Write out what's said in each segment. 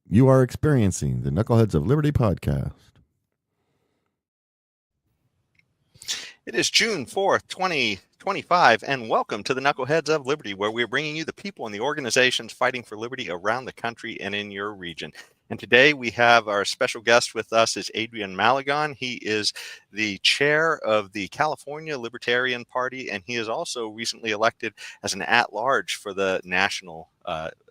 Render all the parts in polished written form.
You are experiencing the Knuckleheads of Liberty podcast. It is June 4th, 2025, and welcome to the Knuckleheads of Liberty, where we are bringing you the people and the organizations fighting for liberty around the country and in your region. And today we have our special guest with us is Adrian Malagon. He is the chair of the California Libertarian Party, and he is also recently elected as an at-large for the National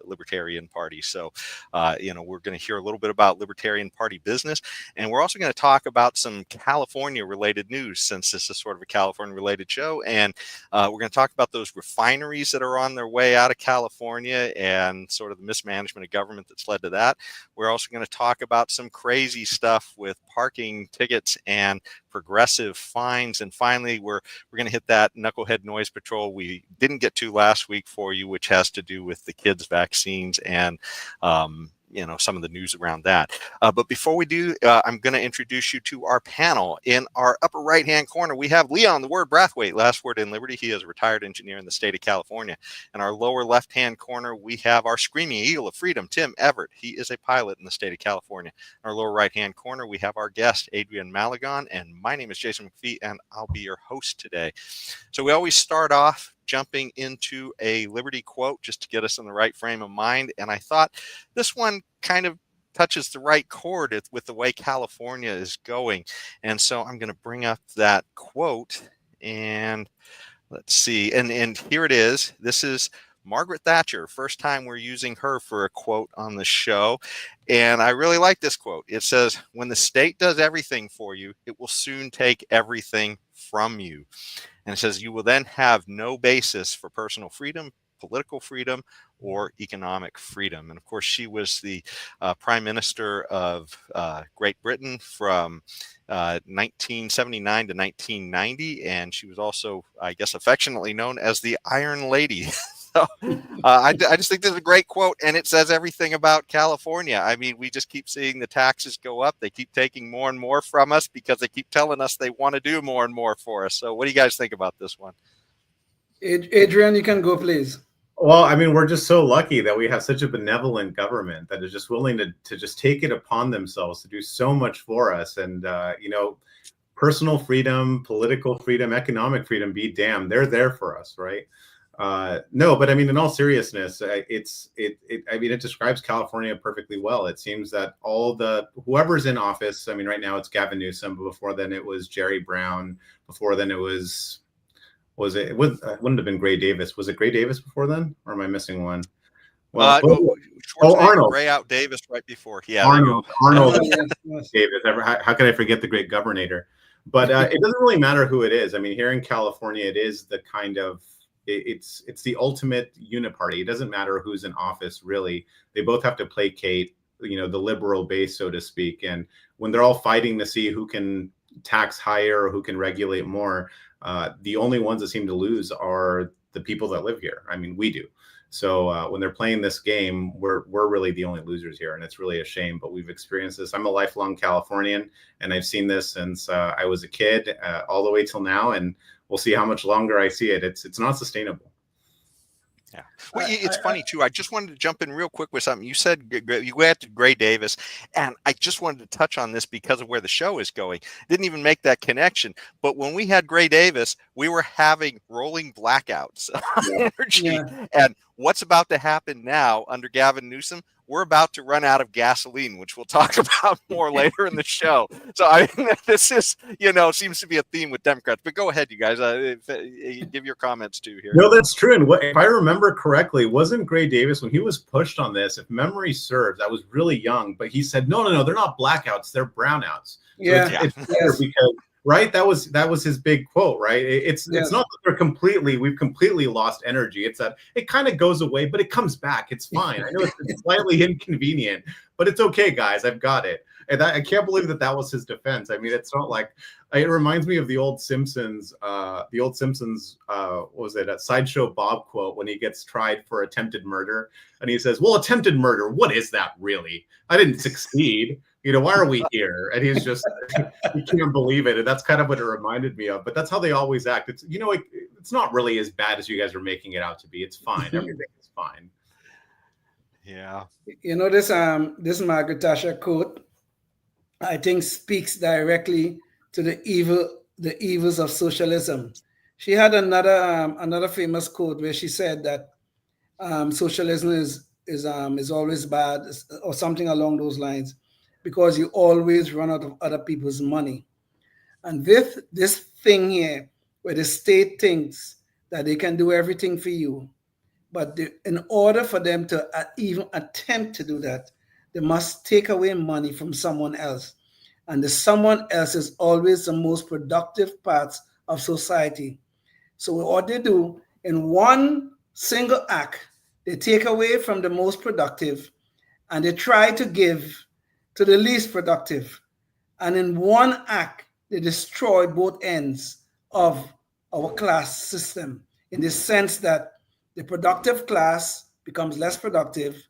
Libertarian Party. So, we're going to hear a little bit about Libertarian Party business, and we're also going to talk about some California-related news, since this is sort of a California-related show. And we're going to talk about those refineries that are on their way out of California and sort of the mismanagement of government that's led to that. We're also going to talk about some crazy stuff with parking tickets and progressive fines. And finally, we're going to hit that Knucklehead Noise Patrol we didn't get to last week for you, which has to do with the kids' vaccines and some of the news around that. But before we do, I'm going to introduce you to our panel. In our upper right-hand corner, we have Leon, the word Brathwaite, last word in Liberty. He is a retired engineer in the state of California. In our lower left-hand corner, we have our screaming eagle of freedom, Tim Everett. He is a pilot in the state of California. In our lower right-hand corner, we have our guest, Adrian Malagon, and my name is Jason McPhee, and I'll be your host today. So we always start off jumping into a Liberty quote just to get us in the right frame of mind. And I thought this one kind of touches the right chord with the way California is going. And so I'm going to bring up that quote and let's see. And here it is. This is Margaret Thatcher. First time we're using her for a quote on the show. And I really like this quote. It says, "When the state does everything for you, it will soon take everything from you." And it says, "You will then have no basis for personal freedom, political freedom, or economic freedom." And of course, she was the Prime Minister of Great Britain from 1979 to 1990. And she was also, I guess, affectionately known as the Iron Lady. So I just think this is a great quote, and it says everything about California. I mean, we just keep seeing the taxes go up. They keep taking more and more from us because they keep telling us they want to do more and more for us. So what do you guys think about this one? Adrian, you can go, please. Well, I mean, we're just so lucky that we have such a benevolent government that is just willing to just take it upon themselves to do so much for us. And, personal freedom, political freedom, economic freedom, be damned, they're there for us, right? No, but I mean, in all seriousness, it describes California perfectly well. It seems that whoever's in office, I mean, right now it's Gavin Newsom, but before then it was Jerry Brown. Before then it wouldn't have been Gray Davis. Was it Gray Davis before then, or am I missing one? Well, Arnold. Gray out Davis right before. Yeah, Arnold Davis. How could I forget the great governor? But it doesn't really matter who it is. I mean, here in California, it is the kind of it's the ultimate uniparty. It doesn't matter who's in office, really. They both have to placate, the liberal base, so to speak. And when they're all fighting to see who can tax higher or who can regulate more, the only ones that seem to lose are the people that live here. I mean, we do. So when they're playing this game, we're really the only losers here, and it's really a shame. But we've experienced this. I'm a lifelong Californian, and I've seen this since I was a kid, all the way till now, and we'll see how much longer I see it. It's not sustainable. Yeah. Well, it's funny, too. I just wanted to jump in real quick with something. You said you had to Gray Davis, and I just wanted to touch on this because of where the show is going. Didn't even make that connection. But when we had Gray Davis, we were having rolling blackouts on energy. Yeah. And what's about to happen now under Gavin Newsom? We're about to run out of gasoline, which we'll talk about more later in the show. So I mean, this is, seems to be a theme with Democrats. But go ahead, you guys. Give your comments too here. No, that's true. And if I remember correctly, wasn't Gray Davis, when he was pushed on this, if memory serves, I was really young, but he said, no, they're not blackouts, they're brownouts. So it's better because, right? That was his big quote, right? It's not that we've completely lost energy. It's that it kind of goes away, but it comes back. It's fine. I know it's slightly inconvenient, but it's okay, guys. I've got it. And I can't believe that was his defense. I mean, it's not like, it reminds me of the old Simpsons, what was it, a Sideshow Bob quote when he gets tried for attempted murder. And he says, well, attempted murder, what is that really? I didn't succeed. Why are we here? And he's just, he can't believe it. And that's kind of what it reminded me of. But that's how they always act. It's, it's not really as bad as you guys are making it out to be. It's fine. Everything is fine. Yeah. You know, this Margaret Thatcher quote, I think, speaks directly to the evils of socialism. She had another famous quote where she said that socialism is always bad, or something along those lines, because you always run out of other people's money. And with this thing here, where the state thinks that they can do everything for you, but in order for them to even attempt to do that, they must take away money from someone else. And the someone else is always the most productive parts of society. So what they do in one single act, they take away from the most productive and they try to give to the least productive. And in one act, they destroy both ends of our class system in the sense that the productive class becomes less productive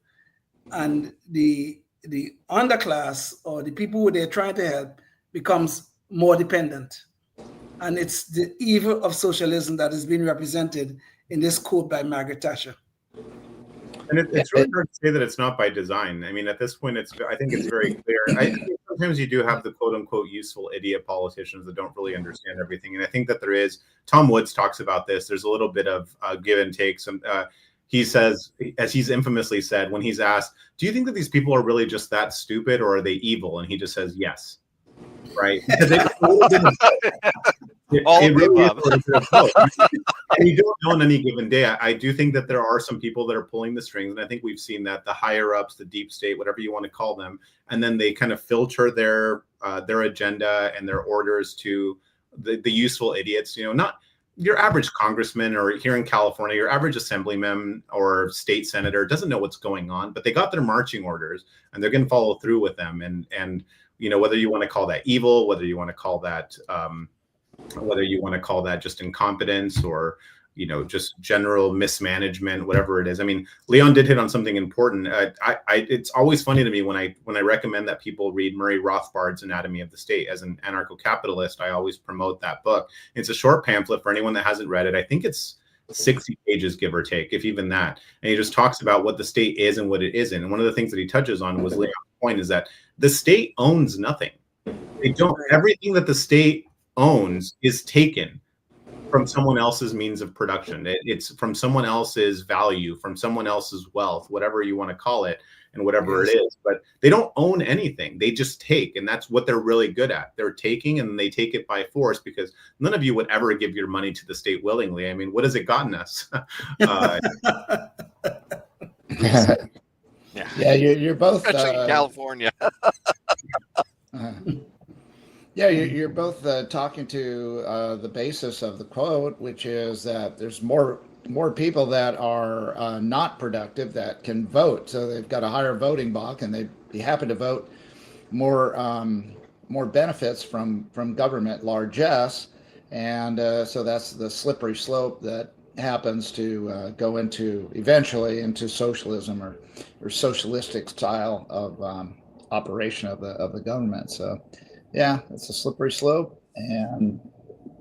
and the underclass, or the people who they're trying to help, becomes more dependent. And it's the evil of socialism that is being represented in this quote by Margaret Thatcher. And it's really hard to say that it's not by design. I mean, at this point, I think it's very clear. I think sometimes you do have the quote unquote useful idiot politicians that don't really understand everything. And I think that there is, Tom Woods talks about this. There's a little bit of give and take. He says, as he's infamously said, when he's asked, do you think that these people are really just that stupid, or are they evil? And he just says, yes. Right. All really and you don't know on any given day. I do think that there are some people that are pulling the strings, and I think we've seen that the higher ups, the deep state, whatever you want to call them, and then they kind of filter their agenda and their orders to the useful idiots. You know, not your average congressman, or here in California, your average assemblyman or state senator doesn't know what's going on, but they got their marching orders and they're going to follow through with them. And you know, whether you want to call that evil, whether you want to call that just incompetence, or, you know, just general mismanagement, whatever it is. I mean, Leon did hit on something important. It's always funny to me when I recommend that people read Murray Rothbard's Anatomy of the State. As an anarcho-capitalist, I always promote that book. It's a short pamphlet for anyone that hasn't read it. I think it's 60 pages, give or take, if even that. And he just talks about what the state is and what it isn't. And one of the things that he touches on was Leon's point, is that the state owns nothing. They don't. Everything that the state owns is taken from someone else's means of production. It's from someone else's value, from someone else's wealth, whatever you want to call it, and whatever it is. But they don't own anything. They just take, and that's what they're really good at. They're taking, and they take it by force, because none of you would ever give your money to the state willingly. I mean, what has it gotten us? Yeah, you're both especially California. Yeah, you're both talking to the basis of the quote, which is that there's more people that are not productive that can vote. So they've got a higher voting block, and they'd be happy to vote more benefits from government largesse. And so that's the slippery slope that happens to go eventually into socialism or socialistic style of operation of the government. So yeah, it's a slippery slope, and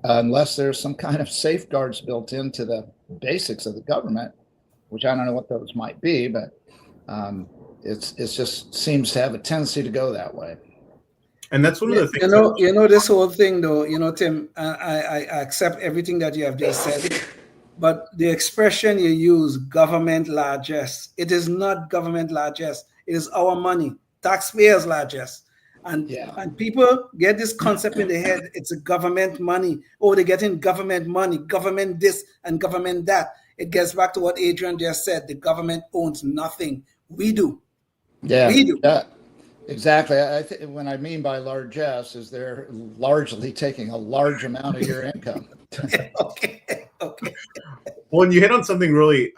unless there's some kind of safeguards built into the basics of the government, which I don't know what those might be, but it's just seems to have a tendency to go that way. And that's one of the things. You know, this whole thing, though. You know, Tim, I accept everything that you have just said, but the expression you use, government largesse, it is not government largesse. It is our money, taxpayers' largesse. And people get this concept in their head. It's a government money. Oh, they're getting government money, government this and government that. It gets back to what Adrian just said. The government owns nothing. We do. Yeah, we do. Exactly. When I mean by largesse is they're largely taking a large amount of your income. Okay. Well, and you hit on something really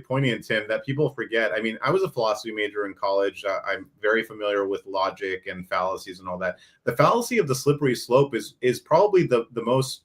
poignant, Tim, that people forget. I mean, I was a philosophy major in college. I'm very familiar with logic and fallacies and all that. The fallacy of the slippery slope is probably the most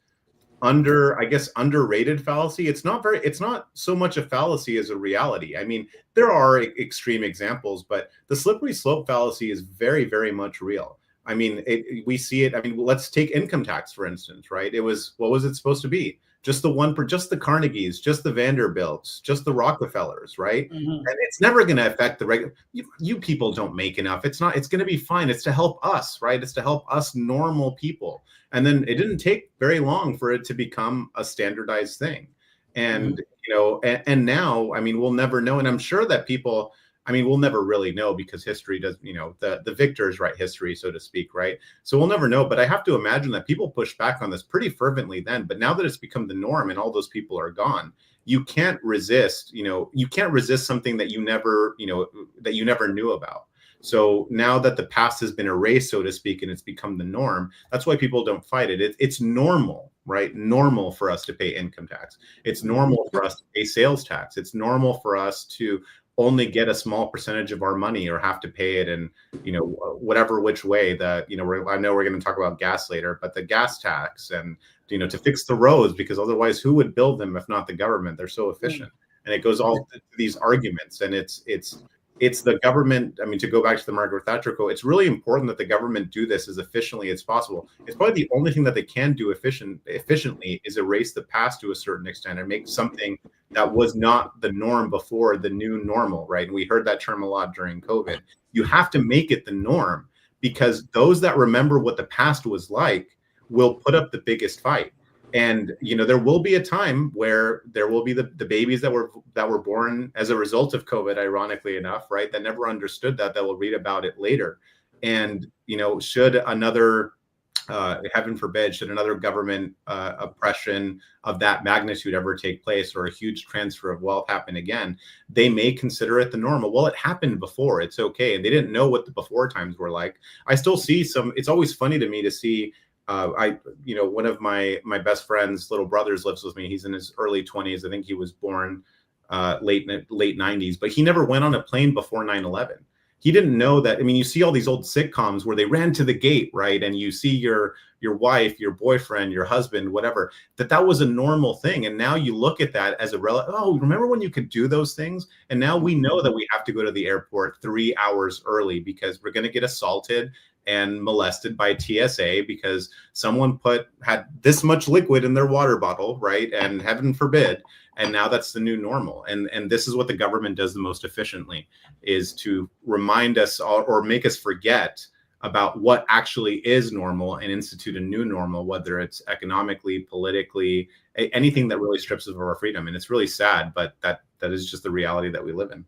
underrated fallacy. It's not so much a fallacy as a reality. I mean, there are extreme examples, but the slippery slope fallacy is very, very much real. I mean, we see it. I mean, let's take income tax, for instance, right? What was it supposed to be? just the Carnegies, just the Vanderbilts, just the Rockefellers, right? Mm-hmm. And it's never going to affect the regular. You people don't make enough. It's going to be fine. It's to help us, right? It's to help us normal people. And then it didn't take very long for it to become a standardized thing. And, and now, I mean, we'll never know. And I'm sure that people, I mean, we'll never really know because history does, the victors write history, so to speak, right? So we'll never know. But I have to imagine that people pushed back on this pretty fervently then. But now that it's become the norm and all those people are gone, you can't resist, you can't resist something that you never knew about. So now that the past has been erased, so to speak, and it's become the norm, that's why people don't fight it. It's normal, right? Normal for us to pay income tax. It's normal for us to pay sales tax. It's normal for us to only get a small percentage of our money or have to pay it in, whatever which way that, I know we're going to talk about gas later, but the gas tax and, to fix the roads, because otherwise who would build them if not the government? They're so efficient. And it goes all to these arguments, and it's the government. I mean, to go back to the Margaret Thatcher quote, it's really important that the government do this as efficiently as possible. It's probably the only thing that they can do efficiently is erase the past to a certain extent and make something that was not the norm before the new normal, right? And we heard that term a lot during COVID. You have to make it the norm, because those that remember what the past was like will put up the biggest fight. And there will be a time where there will be the babies that were born as a result of COVID, ironically enough, right? That never understood that will read about it later. And should another, heaven forbid, should another government oppression of that magnitude ever take place, or a huge transfer of wealth happen again, they may consider it the normal. Well, it happened before. It's okay. And they didn't know what the before times were like. I still see some. It's always funny to me to see. One of my best friend's little brothers lives with me. He's in his early 20s. I think he was born late 90s, but he never went on a plane before 9/11. He didn't know that. I mean, you see all these old sitcoms where they ran to the gate, right? And you see your wife, your boyfriend, your husband, whatever, that was a normal thing. And now you look at that as remember when you could do those things? And now we know that we have to go to the airport 3 hours early because we're going to get assaulted and molested by TSA because someone had this much liquid in their water bottle, right? And heaven forbid. And now that's the new normal. And this is what the government does the most efficiently, is to remind us or make us forget about what actually is normal and institute a new normal, whether it's economically, politically, anything that really strips us of our freedom. And it's really sad, but that is just the reality that we live in.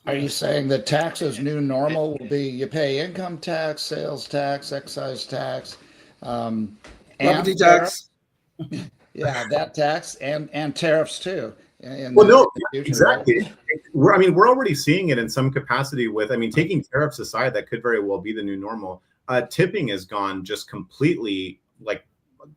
Are you saying that tax's new normal will be you pay income tax, sales tax, excise tax, property tax? Yeah, that tax and tariffs too. Exactly. Right? We're already seeing it in some capacity with, taking tariffs aside, that could very well be the new normal. Tipping has gone just completely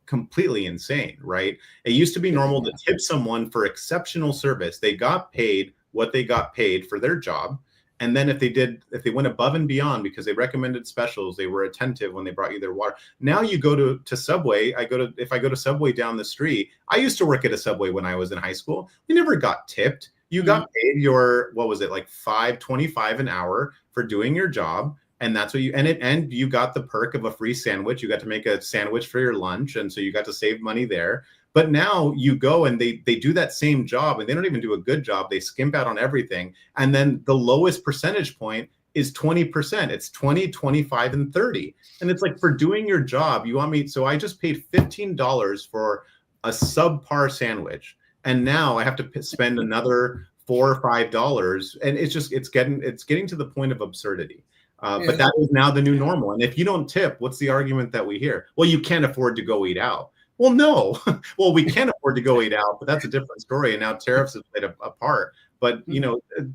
insane, right? It used to be normal to tip someone for exceptional service. They got paid what they got paid for their job. And then if they went above and beyond because they recommended specials, they were attentive when they brought you their water. Now you go to Subway. If I go to Subway down the street, I used to work at a Subway when I was in high school. We never got tipped. You got paid your, what was it, like $5.25 an hour for doing your job. And that's what and you got the perk of a free sandwich. You got to make a sandwich for your lunch. And so you got to save money there. But now you go and they do that same job and they don't even do a good job. They skimp out on everything. And then the lowest percentage point is 20%. It's 20, 25, and 30. And it's like, for doing your job, you want me. So I just paid $15 for a subpar sandwich. And now I have to spend another $4 or $5. And it's getting to the point of absurdity. But that is now the new normal. And if you don't tip, what's the argument that we hear? Well, you can't afford to go eat out. Well, no. Well, we can afford to go eat out, but that's a different story. And now tariffs have played a part. But,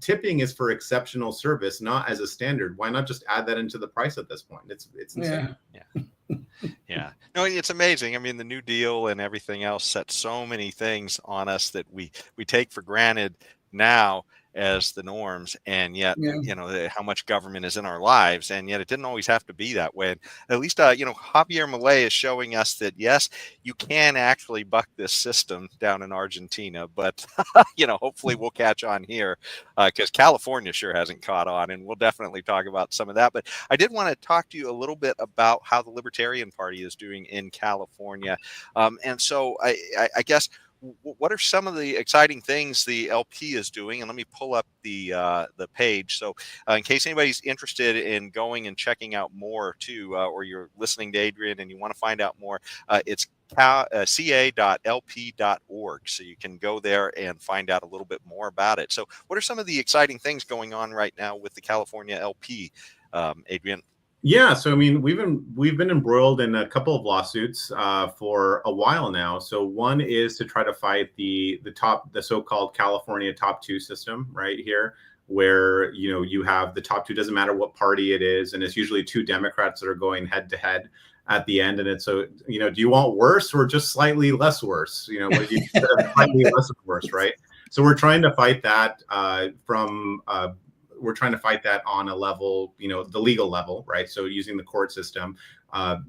tipping is for exceptional service, not as a standard. Why not just add that into the price at this point? It's insane. Yeah. No, it's amazing. The New Deal and everything else set so many things on us that we take for granted now as the norms, and yet how much government is in our lives, and yet it didn't always have to be that way. And at least Javier Milei is showing us that yes, you can actually buck this system down in Argentina, but hopefully we'll catch on here because California sure hasn't caught on, and we'll definitely talk about some of that. But I did want to talk to you a little bit about how the Libertarian Party is doing in California, and so I guess what are some of the exciting things the LP is doing? And let me pull up the page. So in case anybody's interested in going and checking out more too, or you're listening to Adrian and you want to find out more, it's ca.lp.org. So you can go there and find out a little bit more about it. So what are some of the exciting things going on right now with the California LP, Adrian? Yeah, so I mean, we've been embroiled in a couple of lawsuits for a while now. So one is to try to fight the so-called California top two system right here, where you have the top two, doesn't matter what party it is, and it's usually two Democrats that are going head to head at the end. And it's do you want worse or just slightly less worse? What do you slightly less worse, right? So we're trying to fight that we're trying to fight that on a level, the legal level, right? So using the court system,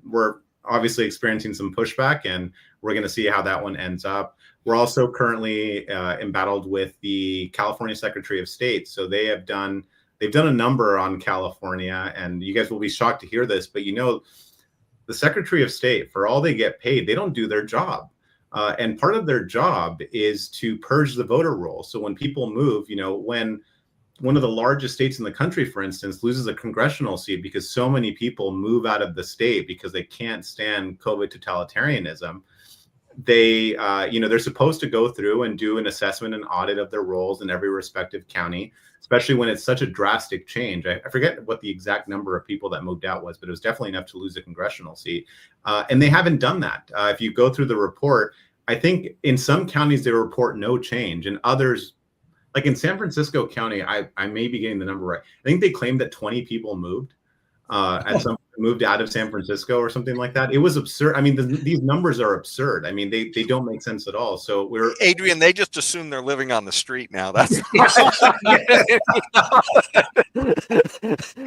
we're obviously experiencing some pushback, and we're going to see how that one ends up. We're also currently embattled with the California Secretary of State. So they've done a number on California, and you guys will be shocked to hear this, but the Secretary of State, for all they get paid, they don't do their job. And part of their job is to purge the voter roll. So when people move, when one of the largest states in the country, for instance, loses a congressional seat because so many people move out of the state because they can't stand COVID totalitarianism, they're supposed to go through and do an assessment and audit of their rolls in every respective county, especially when it's such a drastic change. I forget what the exact number of people that moved out was, but it was definitely enough to lose a congressional seat. And they haven't done that. If you go through the report, I think in some counties they report no change, and others, like in San Francisco County, I may be getting the number right. I think they claimed that 20 people moved moved out of San Francisco or something like that. It was absurd. I mean, these numbers are absurd. I mean, they don't make sense at all. So Adrian, they just assume they're living on the street now. That's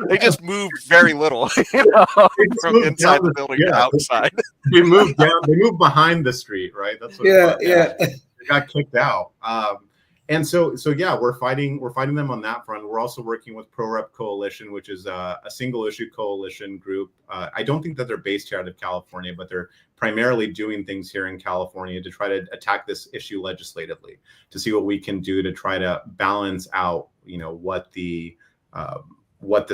they just moved very little, from inside the building to outside. They moved down. They moved behind the street, right? That's what. Yeah. They got kicked out. And so yeah, we're fighting them on that front. We're also working with ProRep Coalition, which is a single issue coalition group. I don't think that they're based here out of California, but they're primarily doing things here in California to try to attack this issue legislatively, to see what we can do to try to balance out, what the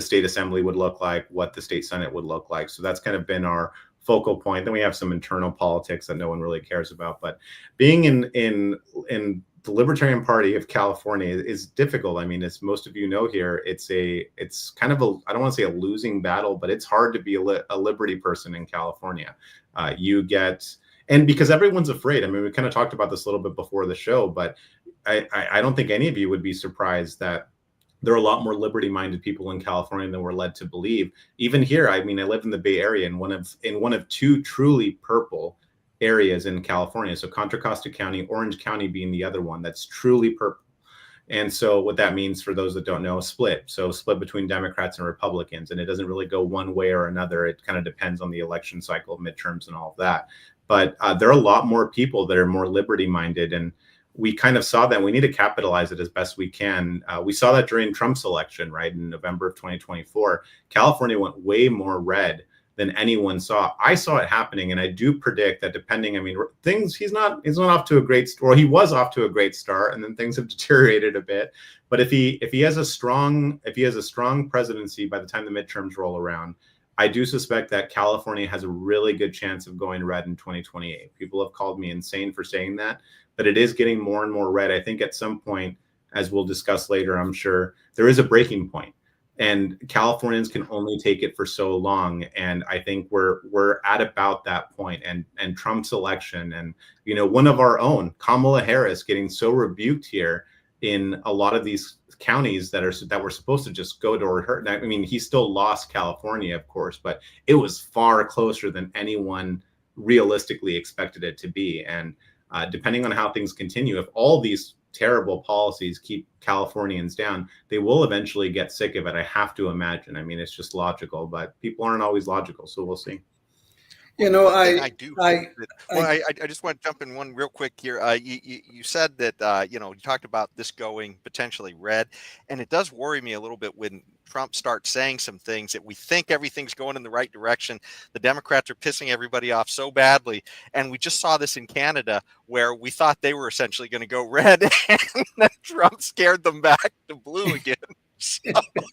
state assembly would look like, what the state senate would look like. So that's kind of been our focal point. Then we have some internal politics that no one really cares about. But being in the Libertarian Party of California is difficult. I mean, as most of you know here, it's kind of I don't want to say a losing battle, but it's hard to be a liberty person in California. And because everyone's afraid. I mean, we kind of talked about this a little bit before the show, but I don't think any of you would be surprised that there are a lot more liberty-minded people in California than we're led to believe. Even here, I mean, I live in the Bay Area, in one of two truly purple areas in California. So Contra Costa County, Orange County being the other one that's truly purple. And so what that means, for those that don't know, split between Democrats and Republicans. And it doesn't really go one way or another. It kind of depends on the election cycle, midterms and all of that. But there are a lot more people that are more liberty-minded. And we kind of saw that we need to capitalize it as best we can. We saw that during Trump's election, right, in November of 2024. California went way more red than anyone saw. I saw it happening, and I do predict that he's not off to a great start. Well, he was off to a great start, and then things have deteriorated a bit. But if he has a strong presidency by the time the midterms roll around, I do suspect that California has a really good chance of going red in 2028. People have called me insane for saying that, but it is getting more and more red. I think at some point, as we'll discuss later, I'm sure, there is a breaking point. And Californians can only take it for so long. And I think we're at about that point. And Trump's election, and one of our own, Kamala Harris, getting so rebuked here in a lot of these counties that were supposed to just go to her. I mean, he still lost California, of course, but it was far closer than anyone realistically expected it to be. And depending on how things continue, if all these terrible policies keep Californians down, they will eventually get sick of it. I have to imagine. I mean, it's just logical, but people aren't always logical, so we'll see. I just want to jump in one real quick here. You said that you talked about this going potentially red, and it does worry me a little bit when Trump starts saying some things that we think everything's going in the right direction. The Democrats are pissing everybody off so badly. And we just saw this in Canada where we thought they were essentially going to go red and then Trump scared them back to blue again. So,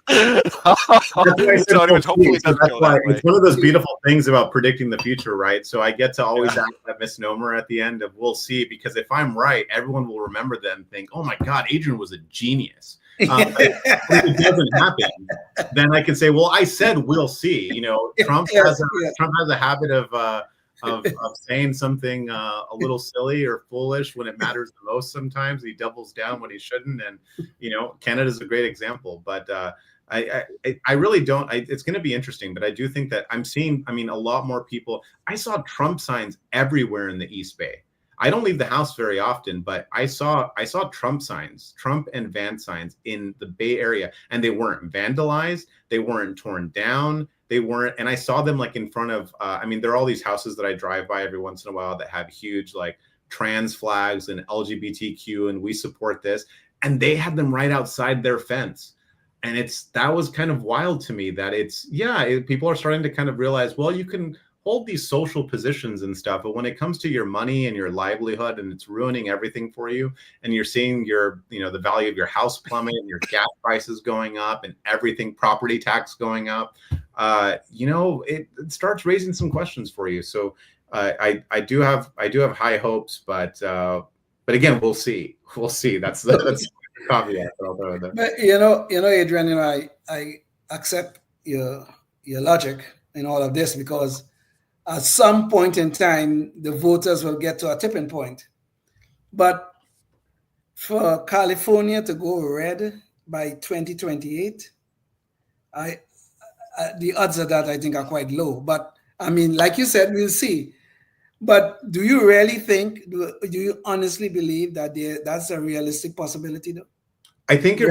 anyways, hopefully it doesn't go that way. It's one of those beautiful things about predicting the future, right? So I get to always ask that misnomer at the end of "we'll see," because if I'm right, everyone will remember that and think, "Oh my God, Adrian was a genius." If it doesn't happen, then I can say, "Well, I said we'll see." You know, Trump has a habit of saying something a little silly or foolish when it matters the most. Sometimes he doubles down when he shouldn't, and you know, Canada's a great example. But I really don't. It's going to be interesting, but I do think that I'm seeing. I mean, a lot more people. I saw Trump signs everywhere in the East Bay. I don't leave the house very often, but I saw Trump signs, Trump and Van signs in the Bay Area, and they weren't vandalized, they weren't torn down, they weren't, and I saw them like in front of, I mean, there are all these houses that I drive by every once in a while that have huge like trans flags and LGBTQ and we support this, and they had them right outside their fence. And that was kind of wild to me that people are starting to kind of realize, well, you can hold these social positions and stuff, but when it comes to your money and your livelihood and it's ruining everything for you, and you're seeing the value of your house plummet and your gas prices going up and everything, property tax going up, it starts raising some questions for you. So I do have high hopes, but again, we'll see. That's the caveat. But Adrian, I accept your logic in all of this because at some point in time, the voters will get to a tipping point. But for California to go red by 2028, the odds of that, I think, are quite low. But, I mean, like you said, we'll see. But do you really think, do you honestly believe that that's a realistic possibility, though? I think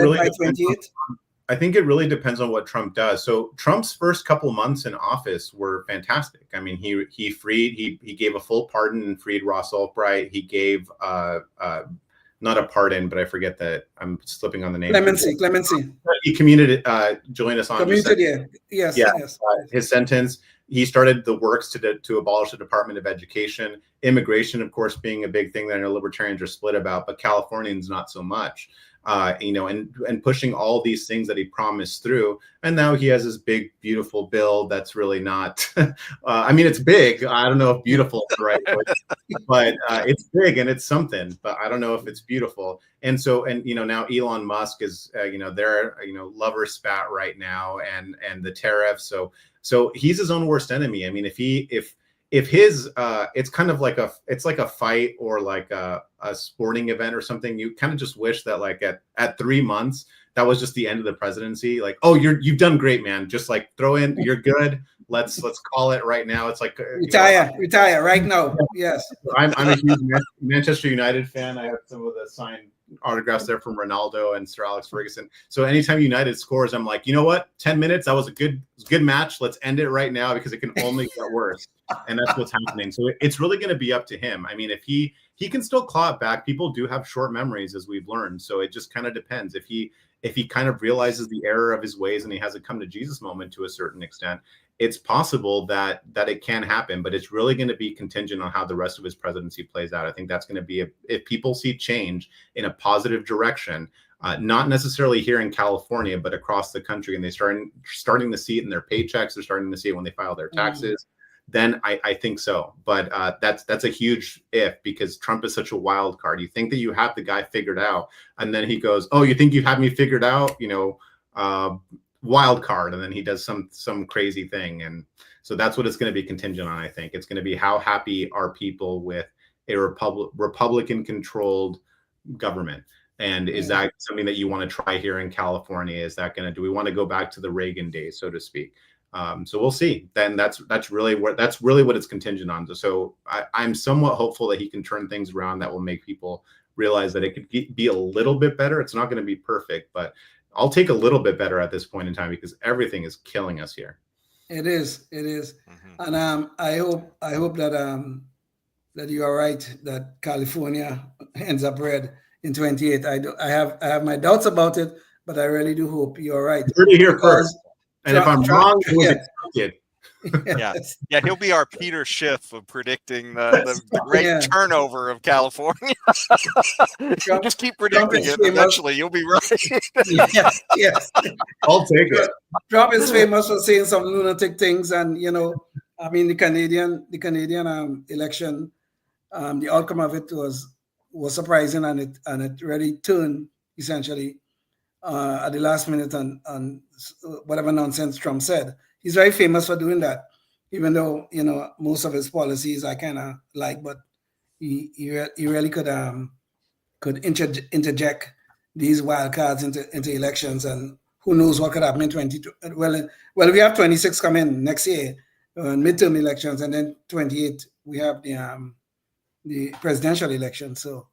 it really depends on what Trump does. So Trump's first couple of months in office were fantastic. I mean, he gave a full pardon and freed Ross Ulbright. He gave not a pardon, but I forget that I'm slipping on the name. Clemency. He commuted Julian Assange. Yes. His sentence. He started the works to abolish the Department of Education. Immigration, of course, being a big thing that I know libertarians are split about, but Californians not so much. And pushing all these things that he promised through. And now he has this big, beautiful bill that's really not, I mean, it's big. I don't know if beautiful is the right word, but it's big and it's something, but I don't know if it's beautiful. And so, now Elon Musk is, they're, lover spat right now and the tariffs. So he's his own worst enemy. I mean, if his it's kind of like a fight or like a sporting event or something, you kind of just wish that like at 3 months that was just the end of the presidency. Like, oh, you've done great, man. Just like throw in, you're good. Let's call it right now. It's like retire right now. Yes. I'm a huge Manchester United fan. I have some of the signed autographs there from Ronaldo and Sir Alex Ferguson. So anytime United scores, I'm like, you know what? 10 minutes. That was a good match. Let's end it right now because it can only get worse. And that's what's happening. So it's really going to be up to him. I mean, if he can still claw it back. People do have short memories, as we've learned. So it just kind of depends. If he kind of realizes the error of his ways and he has a come to Jesus moment to a certain extent, it's possible that it can happen, but it's really going to be contingent on how the rest of his presidency plays out. I think that's going to be if people see change in a positive direction, not necessarily here in California, but across the country, and they starting to see it in their paychecks, they're starting to see it when they file their taxes. Then I think so. But that's a huge if, because Trump is such a wild card. You think that you have the guy figured out, and then he goes, "Oh, you think you have me figured out?" Wild card, and then he does some crazy thing. And so that's what it's going to be contingent on. I think it's going to be how happy are people with a Republican controlled government. And is that something that you want to try here in California? Is that do we want to go back to the Reagan days, so to speak? So we'll see. Then that's really what it's contingent on. So I'm somewhat hopeful that he can turn things around that will make people realize that it could be a little bit better. It's not going to be perfect, but I'll take a little bit better at this point in time because everything is killing us here. It is. Mm-hmm. And I hope that you are right, that California ends up red in 28. I have my doubts about it, but I really do hope you're right. You're here first. And if I'm wrong, it was expected. Yeah, he'll be our Peter Schiff of predicting the great turnover of California. Just keep predicting it. Eventually, you'll be right. Yes. I'll take it. Trump is famous for saying some lunatic things, and I mean, the Canadian election, the outcome of it was surprising, and it really turned essentially at the last minute on whatever nonsense Trump said. He's very famous for doing that, even though most of his policies I kind of like, but he really could interject these wild cards into elections, and who knows what could happen in 2020. Well, we have 26 coming next year, midterm elections, and then 28 we have the presidential election. So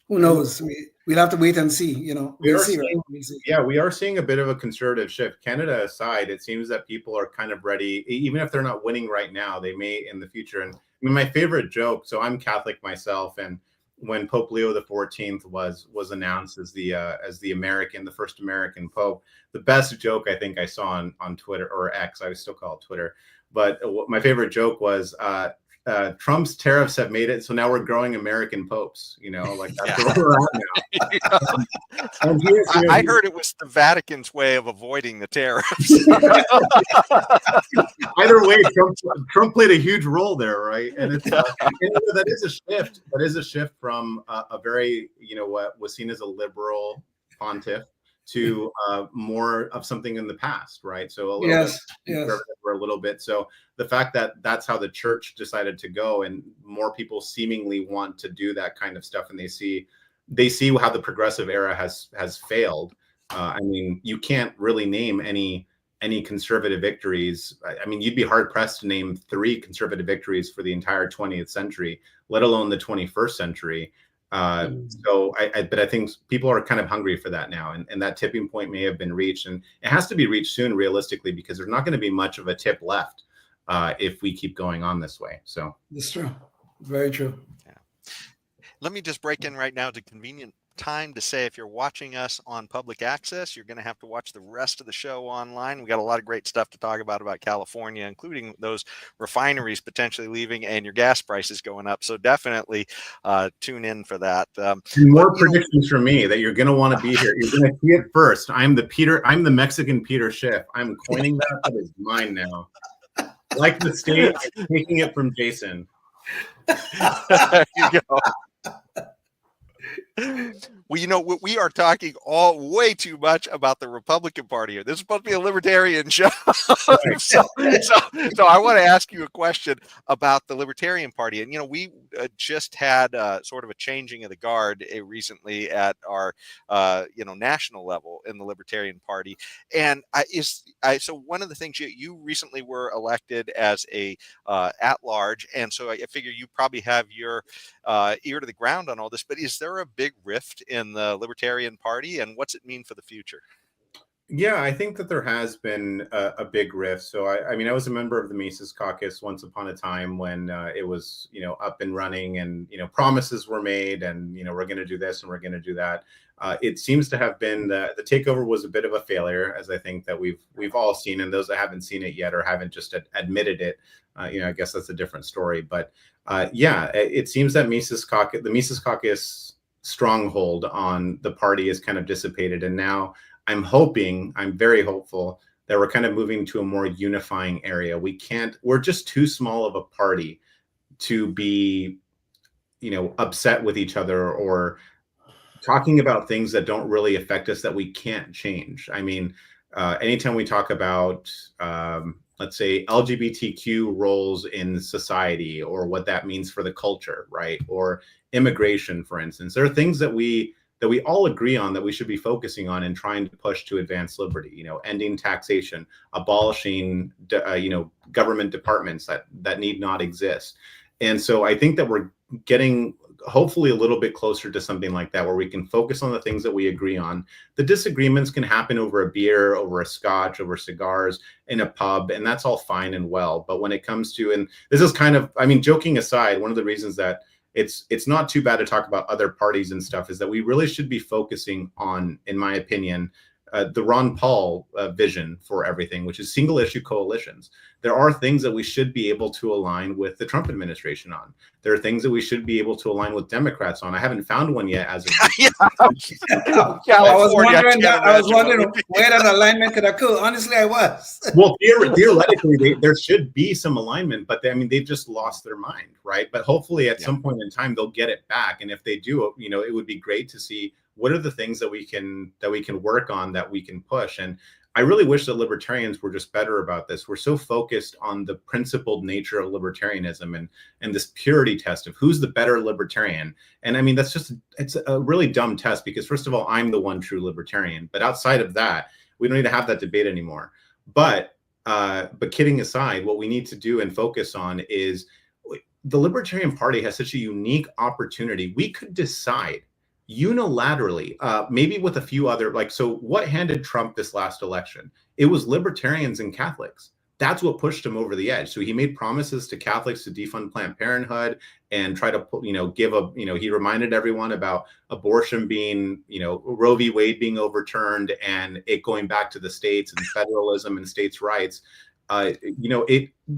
who knows? We'll have to wait and see. We are seeing a bit of a conservative shift. Canada aside, it seems that people are kind of ready, even if they're not winning right now, they may in the future. And I mean, my favorite joke. So I'm Catholic myself, and when Pope Leo XIV was announced as the first American Pope, the best joke I think I saw on Twitter, or X, I would still call it Twitter. But my favorite joke was, Trump's tariffs have made it so now we're growing American popes, like that's where we're at now. I heard it was the Vatican's way of avoiding the tariffs. Either way, Trump played a huge role there, right? And it's that is a shift. That is a shift from a very what was seen as a liberal pontiff to more of something in the past, right? So a little bit conservative for a little bit. So the fact that that's how the church decided to go, and more people seemingly want to do that kind of stuff, and they see how the progressive era has failed. I mean, you can't really name any conservative victories. I mean, you'd be hard pressed to name 3 conservative victories for the entire 20th century, let alone the 21st century. So I think people are kind of hungry for that now, and that tipping point may have been reached, and it has to be reached soon, realistically, because there's not going to be much of a tip left if we keep going on this way. So that's true. Very true. Yeah. Let me just break in right now to convenient time to say, if you're watching us on public access, you're going to have to watch the rest of the show online. We got a lot of great stuff to talk about California, including those refineries potentially leaving and your gas prices going up. So definitely tune in for that. More predictions from me that you're going to want to be here. You're going to see it first. I'm the Mexican Peter Schiff. I'm coining that. That is mine now. Like the state, I'm taking it from Jason. There you go. Well, we are talking way too much about the Republican Party here. This is supposed to be a libertarian show. so I want to ask you a question about the Libertarian Party. And, we just had sort of a changing of the guard recently at our, national level in the Libertarian Party. And so one of the things you recently were elected as a at-large. And so I figure you probably have your ear to the ground on all this. But is there a big rift in the Libertarian Party, and what's it mean for the future? Yeah, I think that there has been a big rift. So I mean, I was a member of the Mises Caucus once upon a time when it was, up and running, and, promises were made, and, we're going to do this and we're going to do that. It seems to have been the takeover was a bit of a failure, as I think that we've all seen, and those that haven't seen it yet or haven't just admitted it, I guess that's a different story. But it seems that the Mises Caucus stronghold on the party is kind of dissipated, and now I'm very hopeful that we're kind of moving to a more unifying area. We're just too small of a party to be, upset with each other or talking about things that don't really affect us that we can't change. I mean, anytime we talk about, let's say, LGBTQ roles in society, or what that means for the culture, right? Or immigration, for instance, there are things that we all agree on that we should be focusing on and trying to push to advance liberty, ending taxation, abolishing, government departments that need not exist. And so I think that we're getting hopefully a little bit closer to something like that, where we can focus on the things that we agree on. The disagreements can happen over a beer, over a scotch, over cigars in a pub, and that's all fine and well. But when it comes to, and this is kind of, I mean, joking aside, one of the reasons that it's not too bad to talk about other parties and stuff is that we really should be focusing on, in my opinion, the Ron Paul vision for everything, which is single issue coalitions. There are things that we should be able to align with the Trump administration on. There are things that we should be able to align with Democrats on. I haven't found one yet as of I was wondering where that alignment could occur. Honestly, I was. Well, theoretically, there should be some alignment, but they've just lost their mind, right? But hopefully at some point in time, they'll get it back. And if they do, it would be great to see what are the things that we can work on, that we can push. And I really wish that libertarians were just better about this. We're so focused on the principled nature of libertarianism and this purity test of who's the better libertarian. And I mean, it's a really dumb test, because first of all, I'm the one true libertarian. But outside of that, we don't need to have that debate anymore. But kidding aside, what we need to do and focus on is the Libertarian Party has such a unique opportunity. We could decide unilaterally, maybe with a few other, so what handed Trump this last election? It was libertarians and Catholics. That's what pushed him over the edge. So he made promises to Catholics to defund Planned Parenthood and try to, he reminded everyone about abortion being, Roe v. Wade being overturned and it going back to the states and federalism and states' rights.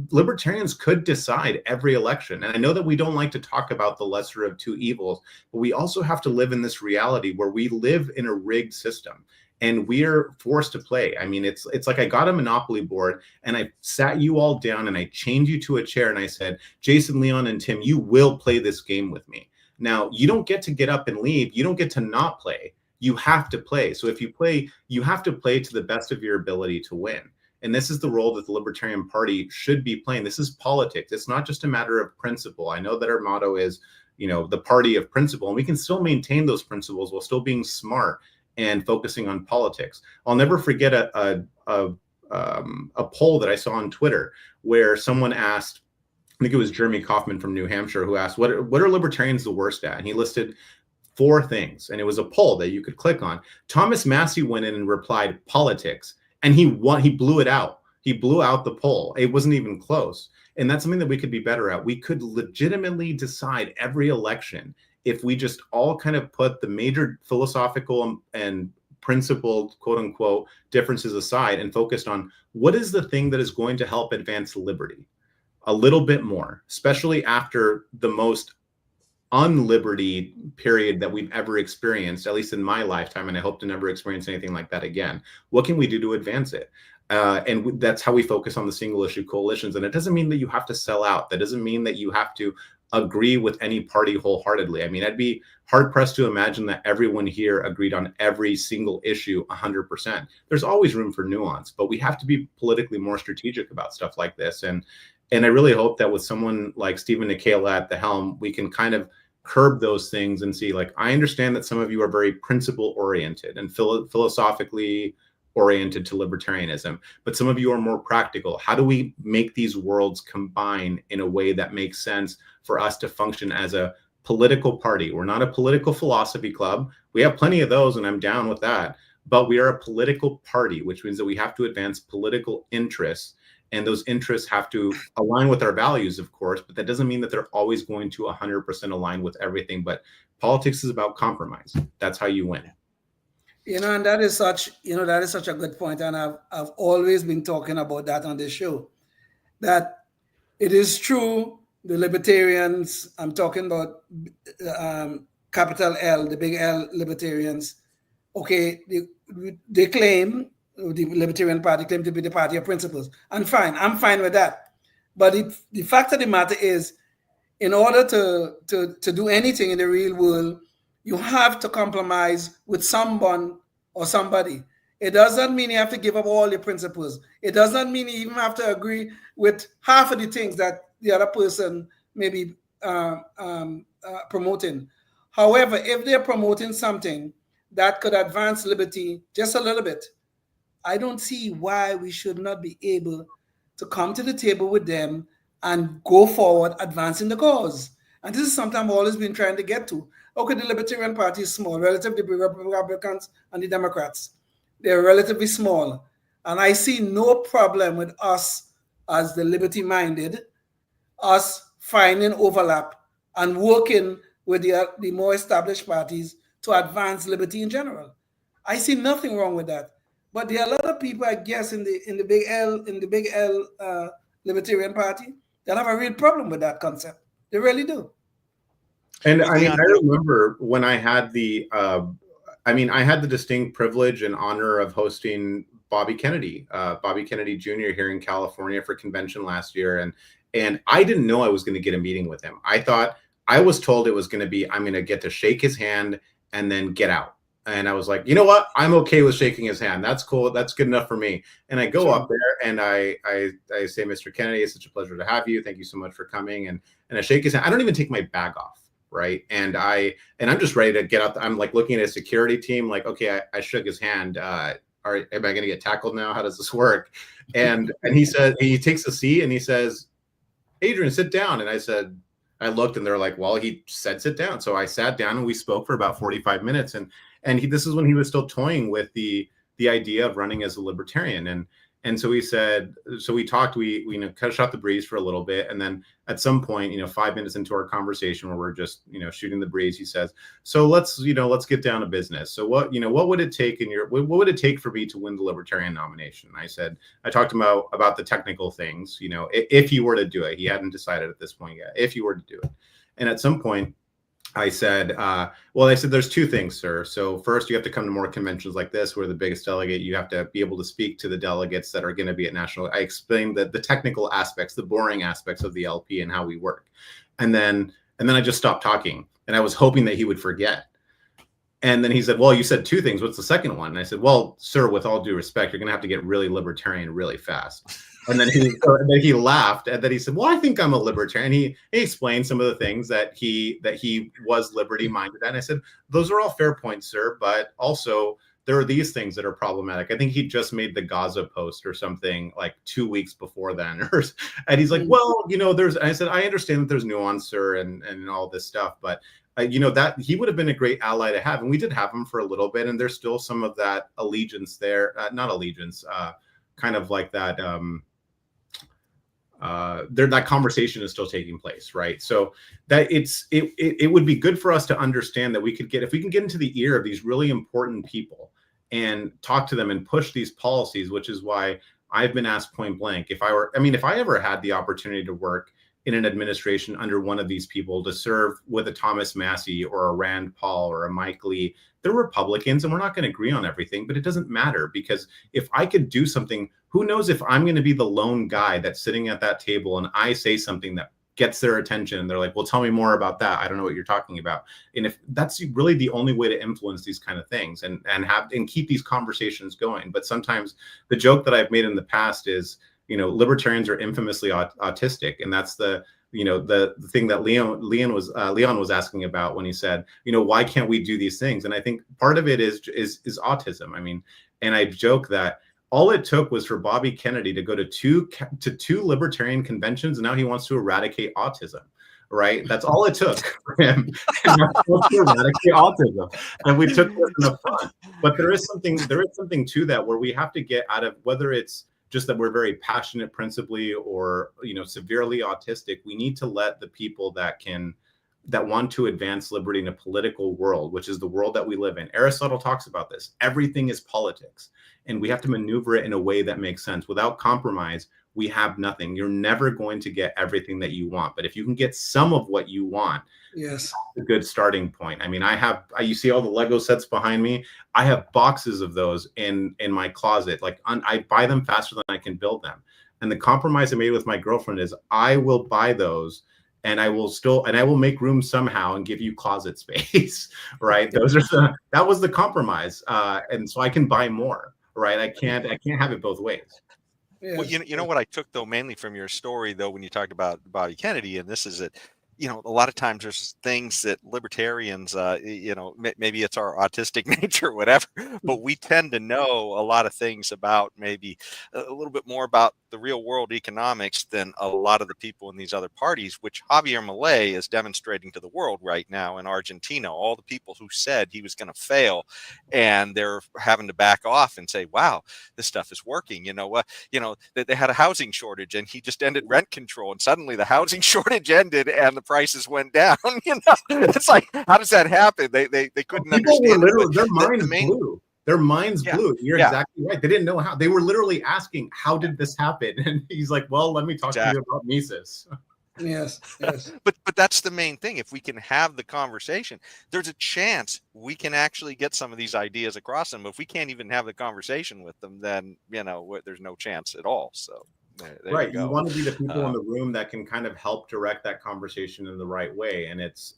Libertarians could decide every election. And I know that we don't like to talk about the lesser of two evils, but we also have to live in this reality where we live in a rigged system and we're forced to play. I mean, it's like I got a Monopoly board and I sat you all down and I chained you to a chair and I said, Jason, Leon, and Tim, you will play this game with me. Now, you don't get to get up and leave. You don't get to not play. You have to play. So if you play, you have to play to the best of your ability to win. And this is the role that the Libertarian Party should be playing. This is politics. It's not just a matter of principle. I know that our motto is, the party of principle, and we can still maintain those principles while still being smart and focusing on politics. I'll never forget a poll that I saw on Twitter where someone asked, I think it was Jeremy Kaufman from New Hampshire, who asked, what are libertarians the worst at? And he listed 4 things, and it was a poll that you could click on. Thomas Massey went in and replied, politics. And he blew it out. He blew out the poll. It wasn't even close. And that's something that we could be better at. We could legitimately decide every election if we just all kind of put the major philosophical and principled, quote unquote, differences aside and focused on what is the thing that is going to help advance liberty a little bit more, especially after the most unliberty period that we've ever experienced, at least in my lifetime, and I hope to never experience anything like that again. What can we do to advance it? And that's how we focus on the single issue coalitions. And it doesn't mean that you have to sell out. That doesn't mean that you have to agree with any party wholeheartedly. I mean, I'd be hard pressed to imagine that everyone here agreed on every single issue 100%. There's always room for nuance, but we have to be politically more strategic about stuff like this. And I really hope that with someone like Stephen Nikela at the helm, we can kind of curb those things and see, I understand that some of you are very principle oriented and philosophically oriented to libertarianism, but some of you are more practical. How do we make these worlds combine in a way that makes sense for us to function as a political party? We're not a political philosophy club. We have plenty of those, and I'm down with that. But we are a political party, which means that we have to advance political interests. And those interests have to align with our values, of course, but that doesn't mean that they're always going to 100% align with everything. But politics is about compromise. That's how you win. And that is such a good point. And I've always been talking about that on this show, that it is true. The libertarians, I'm talking about capital L, the big L libertarians. Okay, they claim, the Libertarian Party claim to be the party of principles. And fine, I'm fine with that. But the fact of the matter is, in order to do anything in the real world, you have to compromise with someone or somebody. It does not mean you have to give up all your principles. It does not mean you even have to agree with half of the things that the other person may be promoting. However, if they're promoting something that could advance liberty just a little bit, I don't see why we should not be able to come to the table with them and go forward advancing the cause. And this is something I've always been trying to get to. Okay, the Libertarian Party is small relative to the Republicans and the Democrats. They're relatively small. And I see no problem with us as the liberty-minded, us finding overlap and working with the more established parties to advance liberty in general. I see nothing wrong with that. But there are a lot of people, I guess, in the big L Libertarian Party that have a real problem with that concept. They really do. And I mean, I remember when I had I had the distinct privilege and honor of hosting Bobby Kennedy Jr. here in California for convention last year. And I didn't know I was going to get a meeting with him. I was told it was going to be, I'm going to get to shake his hand and then get out. And I was like, you know what? I'm okay with shaking his hand. That's cool. That's good enough for me. And I go up there and I say, Mr. Kennedy, it's such a pleasure to have you. Thank you so much for coming. And I shake his hand. I don't even take my bag off. Right. And I'm just ready to get out. I'm like looking at a security team, like, okay, I shook his hand. Am I going to get tackled now? How does this work? And he said, he takes a seat and he says, Adrian, sit down. And I looked and they're like, well, he said, sit down. So I sat down and we spoke for about 45 minutes. And this is when he was still toying with the idea of running as a libertarian. And so we talked, we kind of shot the breeze for a little bit. And then at some point, 5 minutes into our conversation where we're just, shooting the breeze, he says, so let's get down to business. So what would it take what would it take for me to win the libertarian nomination? I talked about the technical things, if he were to do it. He hadn't decided at this point yet, if he were to do it. And at some point, I said, there's two things, sir. So first, you have to come to more conventions like this. We're the biggest delegate. You have to be able to speak to the delegates that are going to be at national. I explained the technical aspects, the boring aspects of the LP and how we work. And then I just stopped talking. And I was hoping that he would forget. And then he said, well, you said two things. What's the second one? And I said, well, sir, with all due respect, you're going to have to get really libertarian really fast. And then he laughed, and then he said, well, I think I'm a libertarian. He explained some of the things that he was liberty minded. And I said, those are all fair points, sir. But also there are these things that are problematic. I think he just made the Gaza post or something like 2 weeks before then. And he's like, well, I said, I understand that there's nuance, sir, and all this stuff. But that he would have been a great ally to have. And we did have him for a little bit. And there's still some of that allegiance there, not allegiance, kind of like that. That conversation is still taking place, right? So that it would be good for us to understand that if we can get into the ear of these really important people and talk to them and push these policies, which is why I've been asked point blank, if I ever had the opportunity to work in an administration under one of these people, to serve with a Thomas Massey or a Rand Paul or a Mike Lee, they're Republicans and we're not going to agree on everything, but it doesn't matter, because if I could do something, who knows if I'm going to be the lone guy that's sitting at that table and I say something that gets their attention and they're like, well, tell me more about that. I don't know what you're talking about. And if that's really the only way to influence these kind of things and keep these conversations going. But sometimes the joke that I've made in the past is, libertarians are infamously autistic. And that's the thing that Leon was asking about when he said, why can't we do these things? And I think part of it is autism. I mean, and I joke that all it took was for Bobby Kennedy to go to two libertarian conventions, and now he wants to eradicate autism. Right? That's all it took for him to eradicate autism. And we took this in the front. But there is something to that where we have to get out of, whether it's just that we're very passionate principally or severely autistic. We need to let the people that want to advance liberty in a political world, which is the world that we live in. Aristotle talks about this. Everything is politics, and we have to maneuver it in a way that makes sense. Without compromise, we have nothing. You're never going to get everything that you want, but if you can get some of what you want, yes, that's a good starting point. I mean, you see all the Lego sets behind me. I have boxes of those in my closet. Like I buy them faster than I can build them. And the compromise I made with my girlfriend is I will buy those and I will make room somehow and give you closet space, right? That was the compromise. And so I can buy more, right? I can't have it both ways. Yeah. Well, you know what I took though mainly from your story though when you talked about Bobby Kennedy, and this is it. A lot of times there's things that libertarians, maybe it's our autistic nature or whatever, but we tend to know a lot of things about maybe a little bit more about the real world economics than a lot of the people in these other parties, which Javier Milei is demonstrating to the world right now in Argentina. All the people who said he was going to fail, and they're having to back off and say, wow, this stuff is working. They had a housing shortage and he just ended rent control, and suddenly the housing shortage ended and the prices went down. It's like, how does that happen? They couldn't understand it. Their minds blew. Their minds blew. You're exactly right. They didn't know how. They were literally asking, how did this happen? And he's like, well, let me talk to you about Mises. Yes. But that's the main thing. If we can have the conversation, there's a chance we can actually get some of these ideas across them. If we can't even have the conversation with them, then there's no chance at all. So there you want to be the people in the room that can kind of help direct that conversation in the right way. And it's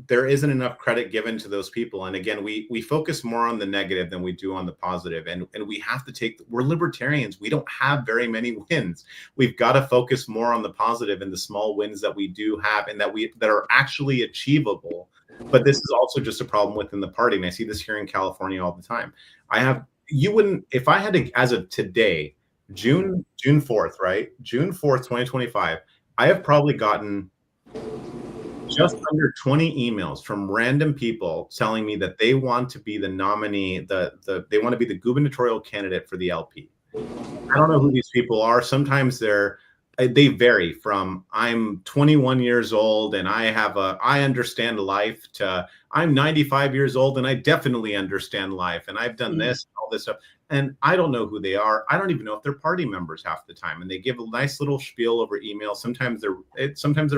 there isn't enough credit given to those people. And again, we focus more on the negative than we do on the positive. And we have to we're libertarians. We don't have very many wins. We've got to focus more on the positive and the small wins that we do have and that are actually achievable. But this is also just a problem within the party. And I see this here in California all the time. If I had to, as of today, June 4th, right? June 4th, 2025, I have probably gotten just under 20 emails from random people telling me that they want to be the nominee, they want to be the gubernatorial candidate for the LP. I don't know who these people are. Sometimes they vary from I'm 21 years old and I understand life to I'm 95 years old and I definitely understand life and I've done this and all this stuff. And I don't know who they are. I don't even know if they're party members half the time. And they give a nice little spiel over email. Sometimes they're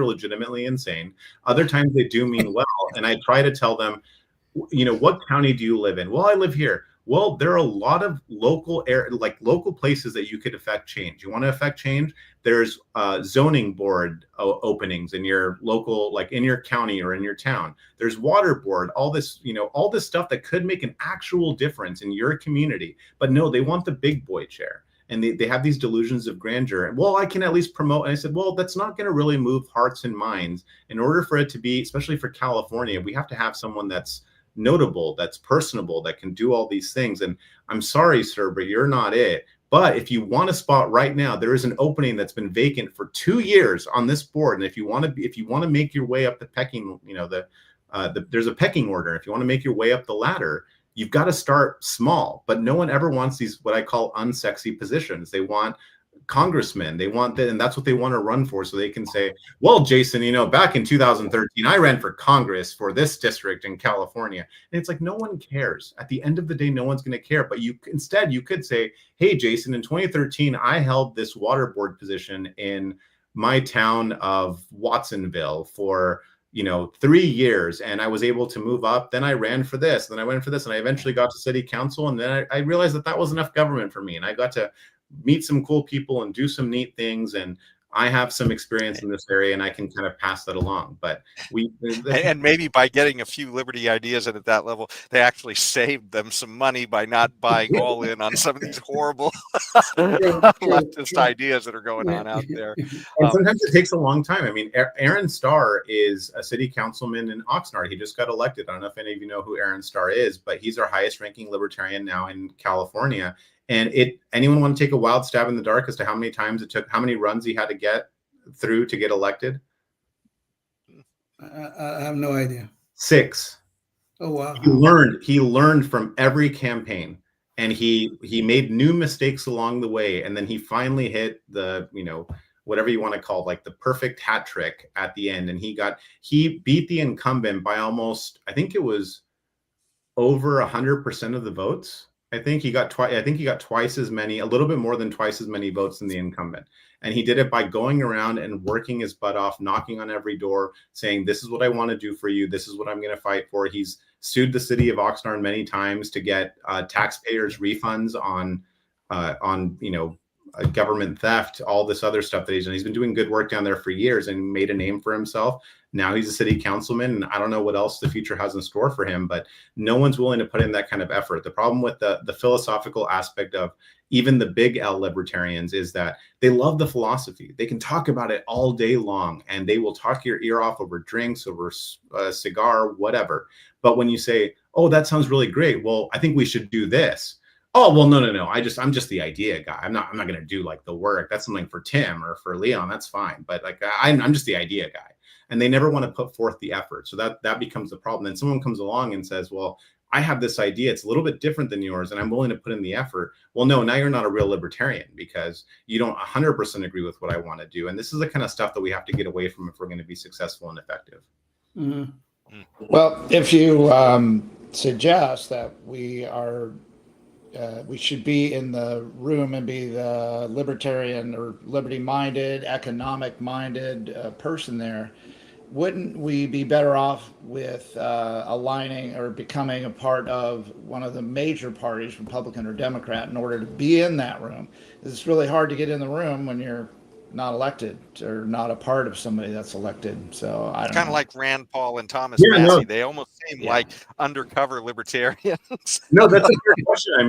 legitimately insane. Other times they do mean well. And I try to tell them, what county do you live in? Well, I live here. Well, there are a lot of local places that you could affect change. You want to affect change? There's zoning board openings in your local, like in your county or in your town. There's water board, all this stuff that could make an actual difference in your community. But no, they want the big boy chair. And they have these delusions of grandeur. Well, I can at least promote. And I said, well, that's not going to really move hearts and minds. In order for it to be, especially for California, we have to have someone that's notable, that's personable, that can do all these things. And I'm sorry, sir, but you're not it. But if you want a spot right now, there is an opening that's been vacant for 2 years on this board. And if you want to make your way up the pecking, there's a pecking order. If you want to make your way up the ladder, you've got to start small. But no one ever wants these, what I call unsexy positions. They want congressmen, and that's what they want to run for, so they can say, well, Jason, back in 2013 I ran for Congress for this district in California. And it's like, no one cares. At the end of the day, no one's going to care. But you could say, hey, Jason, in 2013 I held this water board position in my town of Watsonville for 3 years, and I was able to move up. Then I ran for this, then I went for this, and I eventually got to city council. And then I realized that was enough government for me, and I got to meet some cool people and do some neat things. And I have some experience in this area and I can kind of pass that along. But and maybe by getting a few Liberty ideas and at that level, they actually saved them some money by not buying all in on some of these horrible leftist ideas that are going on out there. And sometimes it takes a long time. I mean, Aaron Starr is a city councilman in Oxnard. He just got elected. I don't know if any of you know who Aaron Starr is, but he's our highest ranking libertarian now in California. And anyone want to take a wild stab in the dark as to how many times it took, how many runs he had to get through to get elected? I have no idea. 6. Oh, wow. He learned from every campaign, and he made new mistakes along the way. And then he finally hit the, whatever you want to call, like the perfect hat trick at the end. And he beat the incumbent by almost, I think it was over 100% of the votes. I think he got twice as many, a little bit more than twice as many votes than the incumbent. And he did it by going around and working his butt off, knocking on every door, saying, this is what I want to do for you. This is what I'm going to fight for. He's sued the city of Oxnard many times to get taxpayers refunds on government theft, all this other stuff that he's done. He's been doing good work down there for years and made a name for himself. Now he's a city councilman, and I don't know what else the future has in store for him, but no one's willing to put in that kind of effort. The problem with the philosophical aspect of even the big L libertarians is that they love the philosophy. They can talk about it all day long, and they will talk your ear off over drinks, over a cigar, whatever. But when you say, oh, that sounds really great, well, I think we should do this. Oh, well, no. I'm just the idea guy. I'm not going to do like the work. That's something for Tim or for Leon. That's fine. But like, I'm just the idea guy. And they never want to put forth the effort. So that becomes the problem. Then someone comes along and says, well, I have this idea. It's a little bit different than yours, and I'm willing to put in the effort. Well, no, now you're not a real libertarian because you don't 100% agree with what I want to do. And this is the kind of stuff that we have to get away from if we're going to be successful and effective. Mm-hmm. Well, if you suggest that we should be in the room and be the libertarian or liberty-minded, economic-minded person there. Wouldn't we be better off with aligning or becoming a part of one of the major parties, Republican or Democrat, in order to be in that room? It's really hard to get in the room when you're not elected or not a part of somebody that's elected. So I don't know. Kind of like Rand Paul and Thomas Massey. They almost seem like undercover libertarians. No, that's a fair question. I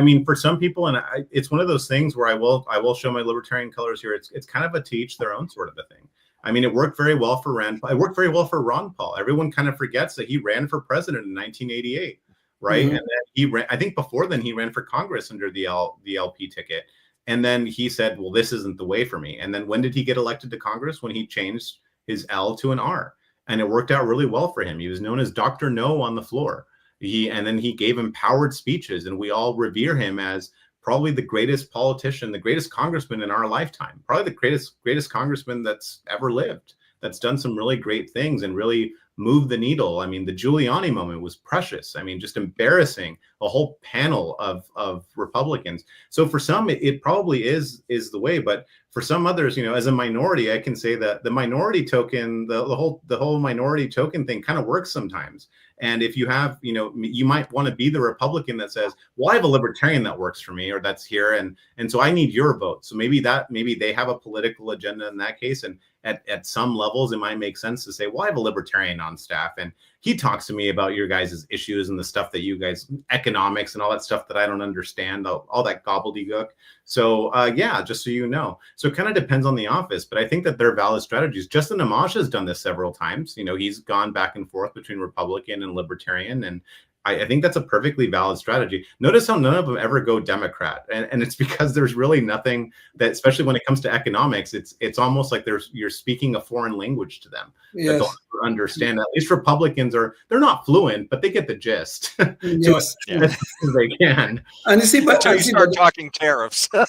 mean, for some people, and it's one of those things where I will show my libertarian colors here. It's kind of a to each their own sort of a thing. I mean, it worked very well for Rand Paul. It worked very well for Ron Paul. Everyone kind of forgets that he ran for president in 1988, right? Mm-hmm. And then he ran. I think before then he ran for Congress under the LP ticket. And then he said, well, this isn't the way for me. And then when did he get elected to Congress? When he changed his L to an R. And it worked out really well for him. He was known as Dr. No on the floor. And then he gave empowered speeches. And we all revere him as probably the greatest politician, the greatest congressman in our lifetime, probably the greatest congressman that's ever lived, that's done some really great things and really moved the needle. I mean, the Giuliani moment was precious. I mean, just embarrassing a whole panel of Republicans. So for some, it probably is the way, but for some others, as a minority, I can say that the minority token, the whole minority token thing kind of works sometimes. And if you have, you might want to be the Republican that says, well, I have a libertarian that works for me or that's here. And so I need your vote. So maybe they have a political agenda in that case. And at some levels, it might make sense to say, well, I have a libertarian on staff and he talks to me about your guys' issues and the stuff that you guys, economics and all that stuff that I don't understand, all that gobbledygook. So yeah, just so you know. So it kind of depends on the office, but I think that they're valid strategies. Justin Amash has done this several times. He's gone back and forth between Republican and Libertarian, and I think that's a perfectly valid strategy. Notice how none of them ever go Democrat, and it's because there's really nothing that, especially when it comes to economics, it's almost like you're speaking a foreign language to them. Yes. That they'll understand. At least Republicans they're not fluent, but they get the gist. Yes, as they can. And you see, but until you start talking tariffs. Even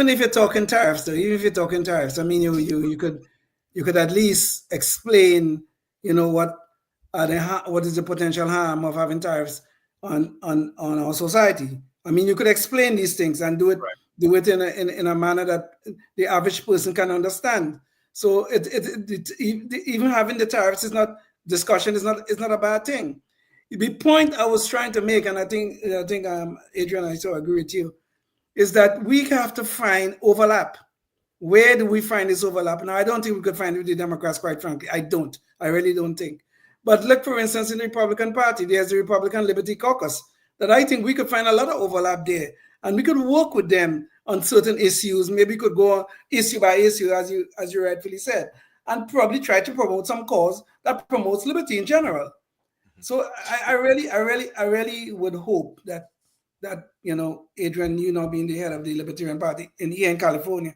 if you're talking tariffs, I mean, you could at least explain. What is the potential harm of having tariffs on our society? I mean, you could explain these things and do it in a manner that the average person can understand. So even having the tariffs is not a bad thing. The point I was trying to make, and I think Adrian, I so agree with you, is that we have to find overlap. Where do we find this overlap? Now, I don't think we could find it with the Democrats, quite frankly. I really don't think. But look, for instance, in the Republican Party, there's the Republican Liberty Caucus that I think we could find a lot of overlap there. And we could work with them on certain issues. Maybe we could go issue by issue, as you rightfully said, and probably try to promote some cause that promotes liberty in general. So I really would hope that Adrian, being the head of the Libertarian Party here in California,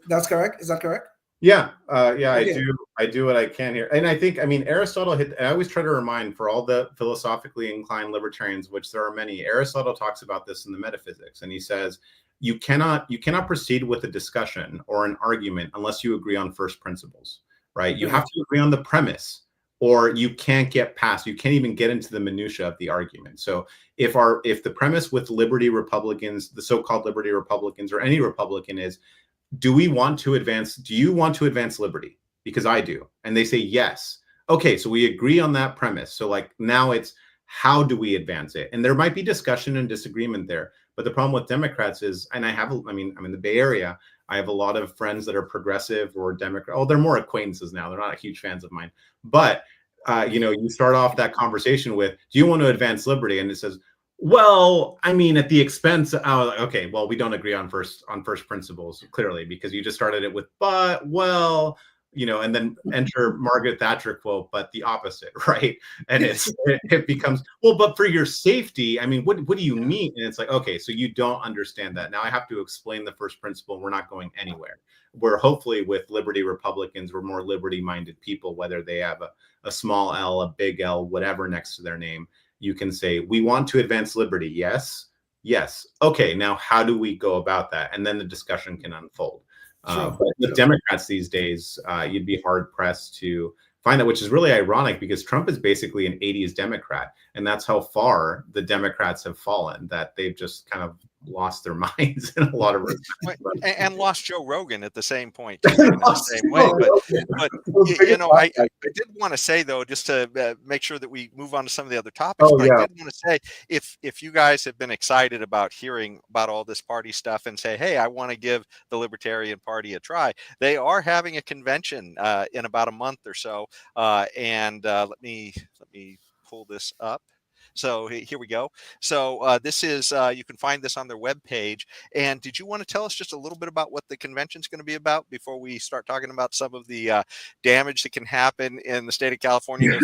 that's correct? Is that correct? Yeah. Okay. I do what I can here. And I think, Aristotle I always try to remind for all the philosophically inclined libertarians, which there are many, Aristotle talks about this in the Metaphysics. And he says, you cannot proceed with a discussion or an argument unless you agree on first principles, right? You have to agree on the premise, or you can't even get into the minutia of the argument. So if the premise with liberty Republicans, the so-called liberty Republicans, or any Republican is, do you want to advance liberty? Because I do. And they say, yes. Okay, so we agree on that premise. So now it's, how do we advance it? And there might be discussion and disagreement there. But the problem with Democrats is, and I'm in the Bay Area, I have a lot of friends that are progressive or Democrat. Oh, they're more acquaintances now. They're not huge fans of mine. But, you start off that conversation with, do you want to advance liberty? And it says, well, at the expense. Okay, well, we don't agree on first principles, clearly, because you just started it with, but, well, and then enter Margaret Thatcher quote, but the opposite, right? And it becomes, well, but for your safety, what do you mean? And it's like, okay, so you don't understand that. Now I have to explain the first principle. We're not going anywhere. We're hopefully with Liberty Republicans, we're more liberty-minded people, whether they have a small L, a big L, whatever next to their name. You can say, we want to advance liberty. Yes. Okay, now how do we go about that? And then the discussion can unfold. But with Democrats these days, you'd be hard pressed to find that, which is really ironic because Trump is basically an 80s Democrat. And that's how far the Democrats have fallen, that they've just kind of lost their minds in a lot of respects. And lost Joe Rogan at the same point, too, in the same way. But you know, I did want to say, though, just to make sure that we move on to some of the other topics, I did want to say, if you guys have been excited about hearing about all this party stuff and say, hey, I want to give the Libertarian Party a try, they are having a convention in about a month or so. And let me pull this up. So here we go. So this is, you can find this on their webpage. And did you want to tell us just a little bit about what the convention is going to be about before we start talking about some of the damage that can happen in the state of California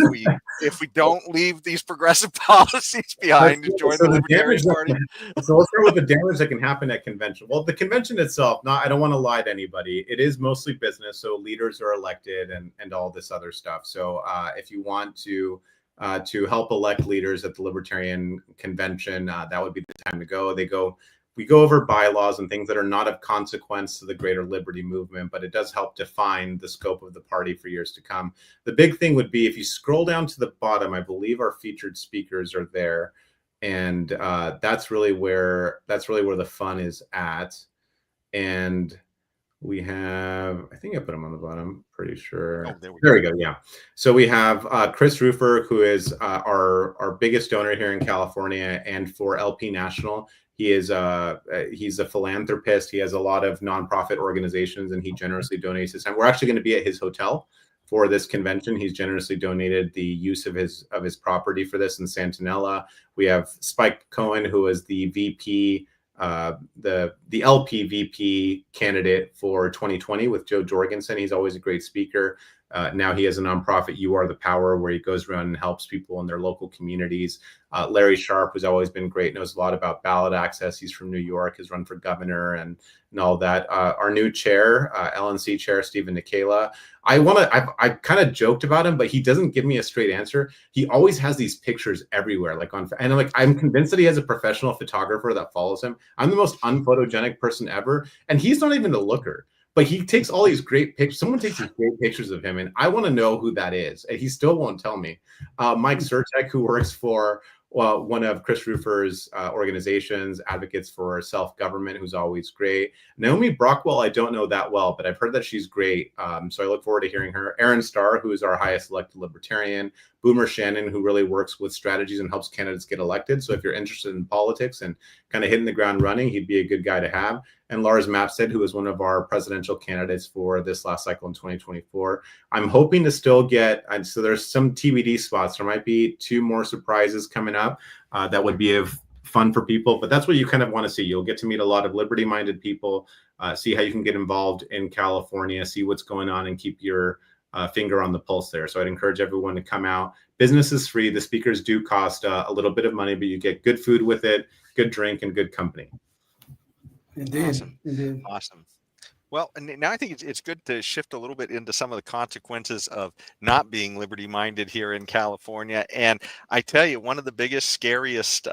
if we don't leave these progressive policies behind and join the Libertarian Party? So let's start with the damage that can happen at convention. Well, the convention itself, I don't want to lie to anybody. It is mostly business. So leaders are elected and all this other stuff. So if you want to help elect leaders at the Libertarian Convention, that would be the time to go. We go over bylaws and things that are not of consequence to the greater liberty movement, but it does help define the scope of the party for years to come. The big thing would be if you scroll down to the bottom, I believe our featured speakers are there. And that's really where the fun is at. And we have, I think I put them on the bottom, pretty sure. Oh, there we go. Yeah. So we have Chris Rufer, who is our biggest donor here in California and for LP National. He's a philanthropist. He has a lot of nonprofit organizations and he generously donates his time. We're actually going to be at his hotel for this convention. He's generously donated the use of his property for this in Santanella. We have Spike Cohen, who is the VP, the LP VP candidate for 2020 with Joe Jorgensen. He's always a great speaker. Now he has a nonprofit, You Are the Power, where he goes around and helps people in their local communities. Larry Sharp, who's always been great, knows a lot about ballot access. He's from New York, has run for governor and all that. Our new chair, LNC chair, Stephen Nikela. I kind of joked about him, but he doesn't give me a straight answer. He always has these pictures everywhere, I'm convinced that he has a professional photographer that follows him. I'm the most unphotogenic person ever, and he's not even a looker. But he takes all these great pictures. Someone takes these great pictures of him, and I want to know who that is. And he still won't tell me. Mike Surtek, who works for one of Chris Rufer's organizations, Advocates for Self-Government, who's always great. Naomi Brockwell, I don't know that well, but I've heard that she's great. So I look forward to hearing her. Aaron Starr, who is our highest elected libertarian. Boomer Shannon, who really works with strategies and helps candidates get elected. So if you're interested in politics and kind of hitting the ground running, he'd be a good guy to have. And Lars Mapstead, who is one of our presidential candidates for this last cycle in 2024. I'm hoping to still get, so there's some TBD spots. There might be 2 more surprises coming up that would be fun for people, but that's what you kind of want to see. You'll get to meet a lot of liberty-minded people, see how you can get involved in California, see what's going on, and keep your finger on the pulse there. So I'd encourage everyone to come out. Business is free. The speakers do cost a little bit of money, but you get good food with it, good drink, and good company. Indeed. Awesome. Indeed. Awesome. Well, and now I think it's good to shift a little bit into some of the consequences of not being liberty-minded here in California. And I tell you, one of the biggest, scariest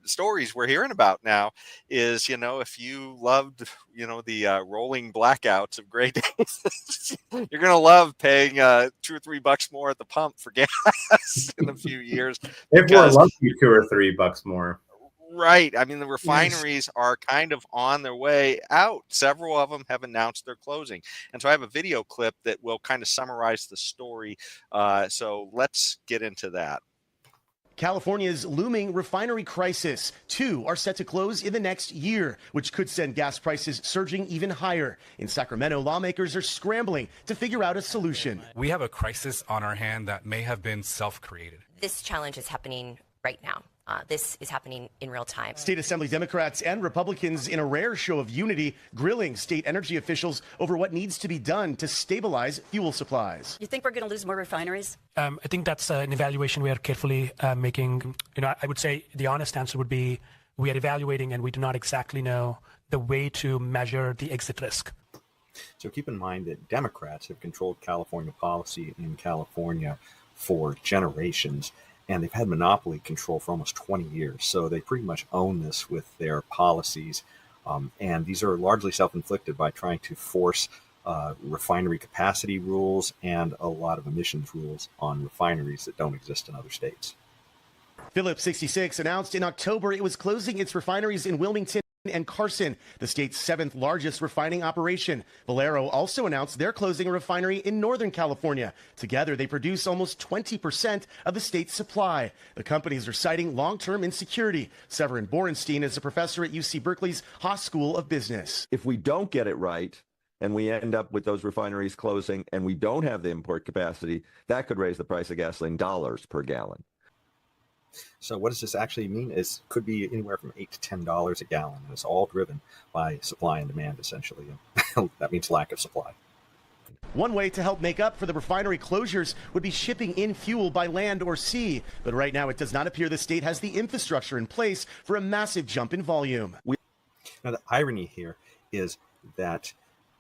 stories we're hearing about now is, if you loved, the rolling blackouts of gray days, you're going to love paying $2 or $3 more at the pump for gas in a few years. If we're lucky, $2 or $3 more. Right. I mean, the refineries are kind of on their way out. Several of them have announced they're closing. And so I have a video clip that will kind of summarize the story. So let's get into that. California's looming refinery crisis. 2 are set to close in the next year, which could send gas prices surging even higher. In Sacramento, lawmakers are scrambling to figure out a solution. We have a crisis on our hand that may have been self-created. This challenge is happening right now. This is happening in real time. State Assembly Democrats and Republicans in a rare show of unity, grilling state energy officials over what needs to be done to stabilize fuel supplies. You think we're going to lose more refineries? I think that's an evaluation we are carefully making. I would say the honest answer would be we are evaluating and we do not exactly know the way to measure the exit risk. So keep in mind that Democrats have controlled California policy in California for generations. And they've had monopoly control for almost 20 years. So they pretty much own this with their policies. And these are largely self-inflicted by trying to force refinery capacity rules and a lot of emissions rules on refineries that don't exist in other states. Phillips 66 announced in October it was closing its refineries in Wilmington and Carson, the state's 7th largest refining operation. Valero also announced they're closing a refinery in Northern California. Together, they produce almost 20% of the state's supply. The companies are citing long-term insecurity. Severin Borenstein is a professor at UC Berkeley's Haas School of Business. If we don't get it right, and we end up with those refineries closing, and we don't have the import capacity, that could raise the price of gasoline dollars per gallon. So what does this actually mean? It could be anywhere from $8 to $10 a gallon. And it's all driven by supply and demand, essentially. And that means lack of supply. One way to help make up for the refinery closures would be shipping in fuel by land or sea. But right now, it does not appear the state has the infrastructure in place for a massive jump in volume. Now, the irony here is that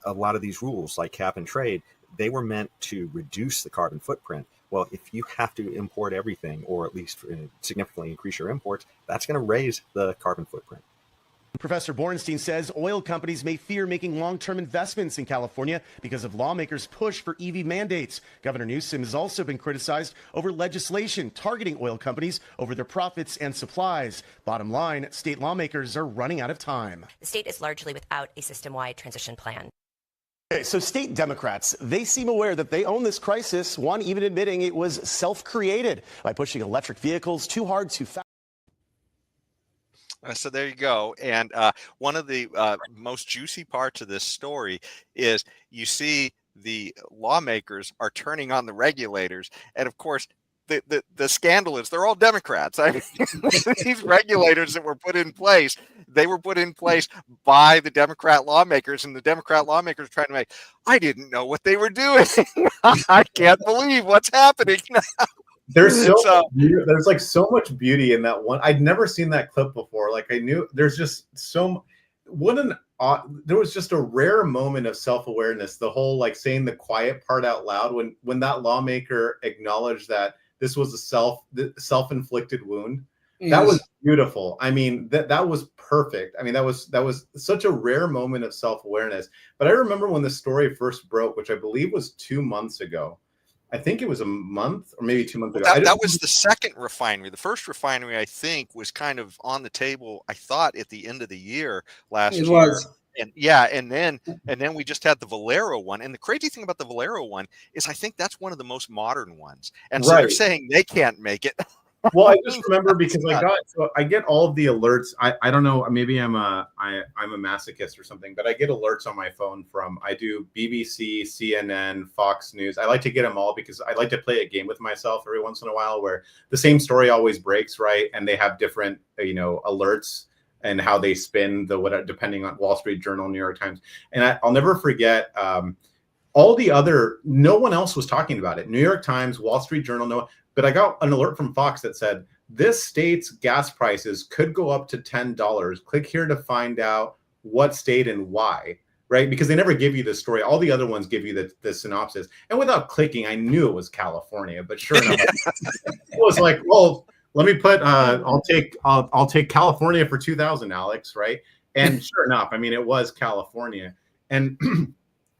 a lot of these rules, like cap and trade, they were meant to reduce the carbon footprint. Well, if you have to import everything, or at least significantly increase your imports, that's going to raise the carbon footprint. Professor Borenstein says oil companies may fear making long-term investments in California because of lawmakers' push for EV mandates. Governor Newsom has also been criticized over legislation targeting oil companies over their profits and supplies. Bottom line, state lawmakers are running out of time. The state is largely without a system-wide transition plan. Okay, so state Democrats, they seem aware that they own this crisis, one even admitting it was self-created by pushing electric vehicles too hard too fast. So there you go. And one of the most juicy parts of this story is you see the lawmakers are turning on the regulators. And of course, the scandal is they're all Democrats. I mean, these regulators that were put in place, they were put in place by the Democrat lawmakers, and the Democrat lawmakers trying to make, I didn't know what they were doing. I can't believe what's happening now. There's there's like so much beauty in that one. I'd never seen that clip before. Like I knew there's just there was just a rare moment of self-awareness. The whole like saying the quiet part out loud when that lawmaker acknowledged that this was a self-inflicted wound. Yes. That was beautiful. I mean, that was perfect. I mean, that was such a rare moment of self-awareness. But I remember when the story first broke, which I believe was 2 months ago. I think it was a month or maybe 2 months ago. That was the second refinery. The first refinery, I think, was kind of on the table, I thought, at the end of the year last year. Was. And yeah, and then we just had the Valero one. And the crazy thing about the Valero one is I think that's one of the most modern ones. And so they're saying they can't make it. Well, I just remember because I get all of the alerts. I don't know, maybe I'm a masochist or something, but I get alerts on my phone I do BBC, CNN, Fox News. I like to get them all because I like to play a game with myself every once in a while where the same story always breaks, right? And they have different, alerts and how they spin depending on Wall Street Journal, New York Times. And I'll never forget no one else was talking about it. New York Times, Wall Street Journal, but I got an alert from Fox that said, this state's gas prices could go up to $10. Click here to find out what state and why, right? Because they never give you the story. All the other ones give you the synopsis. And without clicking, I knew it was California, but sure enough, it was like, well, let me put, I'll take California for 2,000, Alex, right? And sure enough, I mean, it was California. And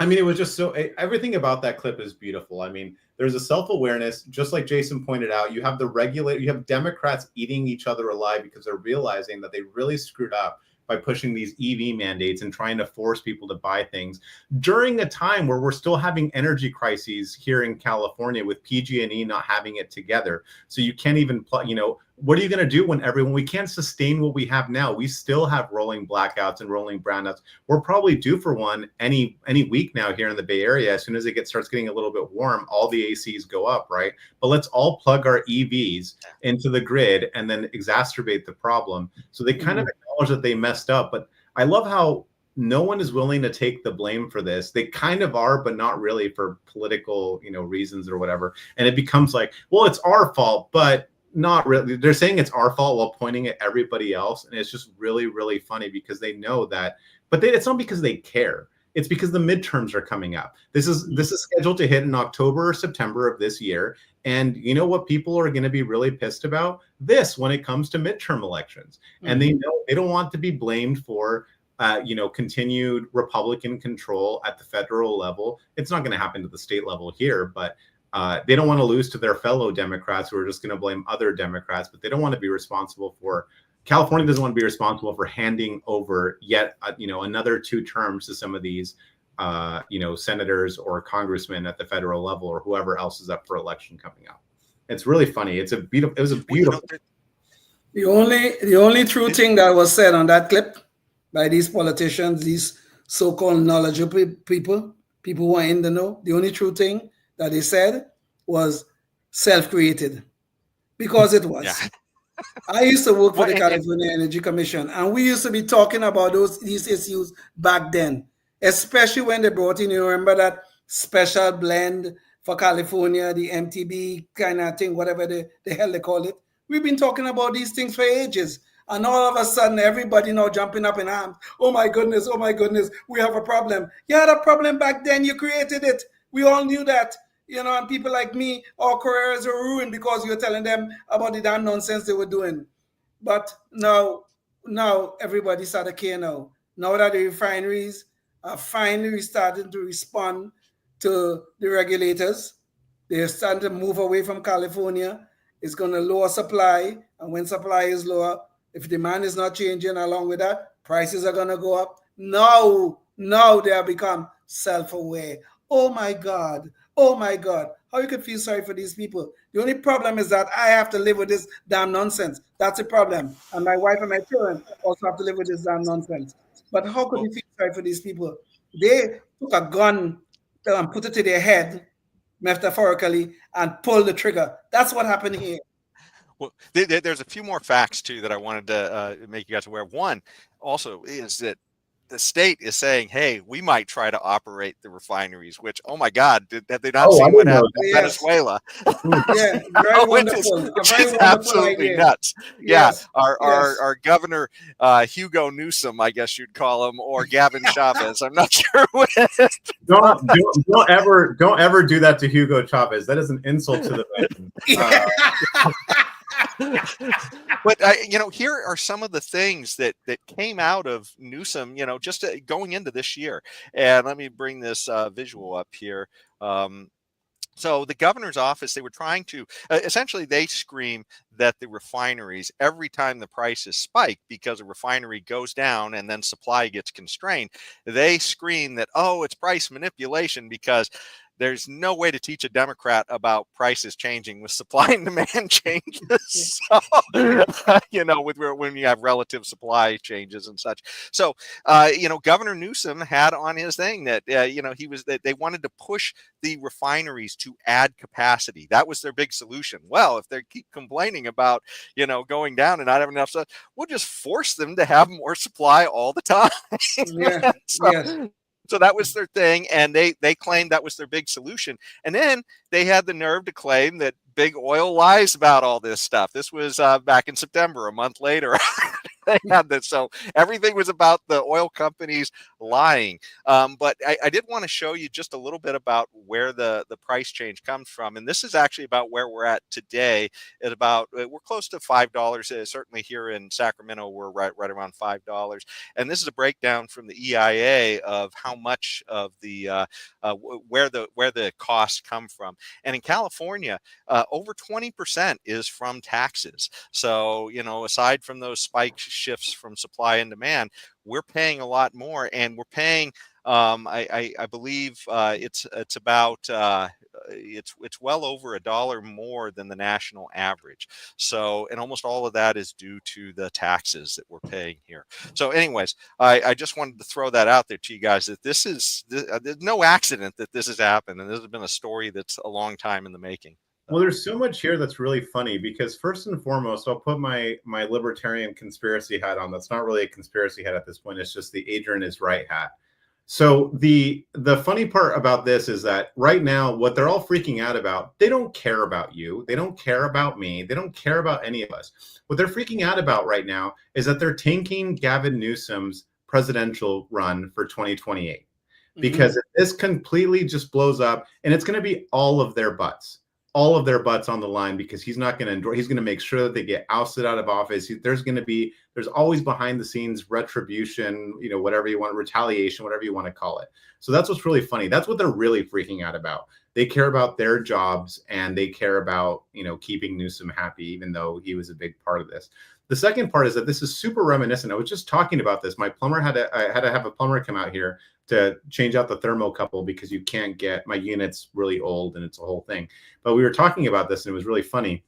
I mean, it was just everything about that clip is beautiful. I mean, there's a self-awareness, just like Jason pointed out. You have you have Democrats eating each other alive because they're realizing that they really screwed up by pushing these EV mandates and trying to force people to buy things during a time where we're still having energy crises here in California with PG&E not having it together. So you can't even, what are you going to do when we can't sustain what we have now? We still have rolling blackouts and rolling brownouts. We're probably due for one any week now here in the Bay Area. As soon as it starts getting a little bit warm, all the ACs go up, right? But let's all plug our EVs into the grid and then exacerbate the problem. So they kind of acknowledge that they messed up. But I love how no one is willing to take the blame for this. They kind of are, but not really, for political, reasons or whatever. And it becomes like, well, it's our fault, but not really. They're saying it's our fault while pointing at everybody else. And it's just really, really funny because they know that, but it's not because they care. It's because the midterms are coming up. This is scheduled to hit in October or September of this year. And you know what people are going to be really pissed about? This when it comes to midterm elections. And they know they don't want to be blamed for continued Republican control at the federal level. It's not going to happen to the state level here, but they don't want to lose to their fellow Democrats who are just going to blame other Democrats, but they don't want to be responsible for, California doesn't want to be responsible for handing over yet, another 2 terms to some of these, senators or congressmen at the federal level or whoever else is up for election coming up. It's really funny. It was a beautiful. The only true thing that was said on that clip by these politicians, these so-called knowledgeable people who are in the know, the only true thing that they said was self-created, because it was. Yeah. I used to work for the California Energy Commission, and we used to be talking about these issues back then, especially when they brought in, you remember that special blend for California, the MTB kind of thing, whatever the hell they call it. We've been talking about these things for ages. And all of a sudden, everybody now jumping up in arms. Oh my goodness, we have a problem. You had a problem back then, you created it. We all knew that. And people like me, our careers are ruined because you're telling them about the damn nonsense they were doing. But now everybody's at a care now. Now that the refineries are finally starting to respond to the regulators, they're starting to move away from California. It's going to lower supply. And when supply is lower, if demand is not changing along with that, prices are going to go up. Now they have become self-aware. Oh my God. How you could feel sorry for these people? The only problem is that I have to live with this damn nonsense. That's a problem. And my wife and my children also have to live with this damn nonsense. But how could you feel sorry for these people? They took a gun and put it to their head, metaphorically, and pulled the trigger. That's what happened here. Well, there's a few more facts, too, that I wanted to make you guys aware of. One also is that the state is saying, hey, we might try to operate the refineries, which, oh my God, have they not seen what happened in Venezuela? Yeah, very wonderful. Which is absolutely idea. Nuts. Yes. Yeah, our governor, Hugo Newsom, I guess you'd call him, or Gavin Chavez. I'm not sure which. Don't ever do that to Hugo Chavez. That is an insult to the man. But here are some of the things that came out of Newsom, just going into this year. And let me bring this visual up here. So the governor's office, they were trying to essentially they scream that the refineries, every time the prices spike because a refinery goes down and then supply gets constrained, they scream that, oh, it's price manipulation because there's no way to teach a Democrat about prices changing with supply and demand changes. So, when you have relative supply changes and such. So, Governor Newsom had on his thing that, they wanted to push the refineries to add capacity. That was their big solution. Well, if they keep complaining about, going down and not having enough stuff, we'll just force them to have more supply all the time. Yeah. So that was their thing, and they claimed that was their big solution. And then they had the nerve to claim that big oil lies about all this stuff. This was back in September, a month later. They had this. So everything was about the oil companies lying. But I did want to show you just a little bit about where the price change comes from. And this is actually about where we're at today. We're close to $5. Certainly here in Sacramento, we're right around $5. And this is a breakdown from the EIA of how much of the where the costs come from. And in California, over 20% is from taxes. So, aside from those spike shifts from supply and demand, we're paying a lot more, and we're paying I believe it's well over $1 more than the national average. So, and almost all of that is due to the taxes that we're paying here. So anyways, I just wanted to throw that out there to you guys, that there's no accident that this has happened. And this has been a story that's a long time in the making. Well, there's so much here that's really funny because first and foremost, I'll put my libertarian conspiracy hat on. That's not really a conspiracy hat at this point. It's just the Adrian is right hat. So the funny part about this is that right now, what they're all freaking out about, they don't care about you. They don't care about me. They don't care about any of us. What they're freaking out about right now is that they're tanking Gavin Newsom's presidential run for 2028. Because if this completely just blows up, and it's going to be all of their butts on the line, because he's not going to endure. He's going to make sure that they get ousted out of office. There's going to be There's always behind the scenes retribution, whatever you want, retaliation, whatever you want to call it. So that's what's really funny. That's what they're really freaking out about. They care about their jobs, and they care about, keeping Newsom happy, even though he was a big part of this. The second part is that this is super reminiscent. I was just talking about this. My plumber I had to have a plumber come out here to change out the thermocouple because you can't get, my unit's really old and it's a whole thing. But we were talking about this, and it was really funny.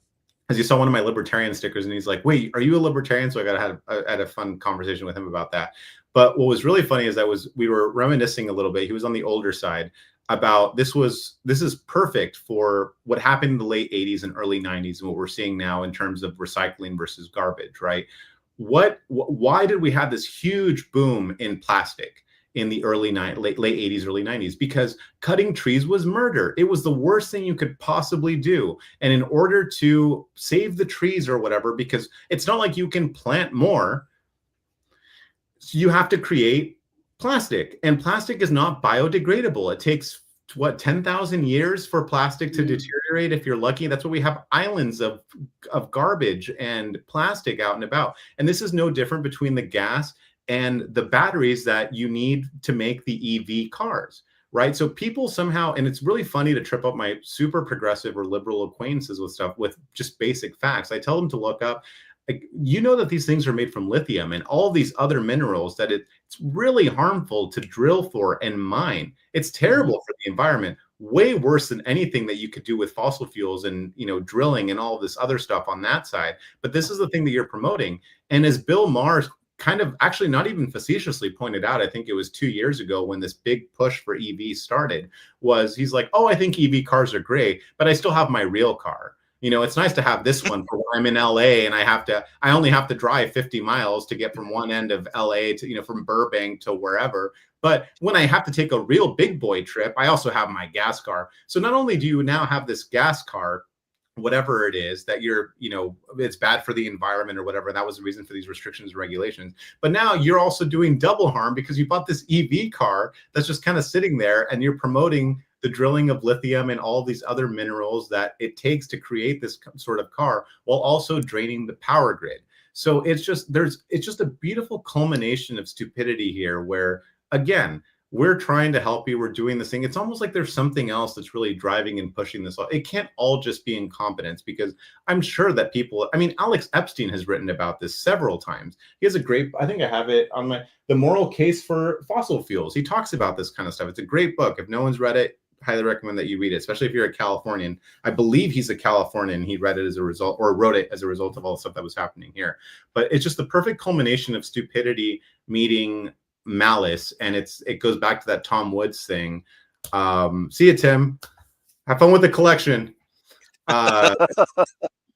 As you saw one of my libertarian stickers, and he's like, "Wait, are you a libertarian?" So I had a fun conversation with him about that. But what was really funny is we were reminiscing a little bit. He was on the older side about this is perfect for what happened in the late 80s and early 90s and what we're seeing now in terms of recycling versus garbage, right? Why did we have this huge boom in plastic in the late 80s, early 90s? Because cutting trees was murder. It was the worst thing you could possibly do. And in order to save the trees or whatever, because it's not like you can plant more, you have to create plastic, and plastic is not biodegradable. It takes 10,000 years for plastic to deteriorate if you're lucky. That's why we have islands of garbage and plastic out and about. And this is no different between the gas and the batteries that you need to make the EV cars, right? So people somehow, and it's really funny to trip up my super progressive or liberal acquaintances with stuff with just basic facts. I tell them to look up, that these things are made from lithium and all these other minerals that it's really harmful to drill for and mine. It's terrible for the environment, way worse than anything that you could do with fossil fuels and, drilling and all this other stuff on that side. But this is the thing that you're promoting. And as Bill Maher kind of actually not even facetiously pointed out, I think it was 2 years ago when this big push for EVs started, he's like, "Oh, I think EV cars are great, but I still have my real car. It's nice to have this one for when I'm in LA and I only have to drive 50 miles to get from one end of LA to, from Burbank to wherever. But when I have to take a real big boy trip, I also have my gas car." So not only do you now have this gas car, whatever it is that it's bad for the environment or whatever, that was the reason for these restrictions and regulations, but now you're also doing double harm because you bought this EV car that's just kind of sitting there, and you're promoting the drilling of lithium and all these other minerals that it takes to create this sort of car, while also draining the power grid. So it's just a beautiful culmination of stupidity here, where again, we're trying to help you. We're doing this thing. It's almost like there's something else that's really driving and pushing this. It can't all just be incompetence, because I'm sure that Alex Epstein has written about this several times. He has I think I have it on The Moral Case for Fossil Fuels. He talks about this kind of stuff. It's a great book. If no one's read it, highly recommend that you read it, especially if you're a Californian. I believe he's a Californian. He read it as a result, or wrote it as a result of all the stuff that was happening here. But it's just the perfect culmination of stupidity meeting malice, and it goes back to that Tom Woods thing. See you, Tim. Have fun with the collection. But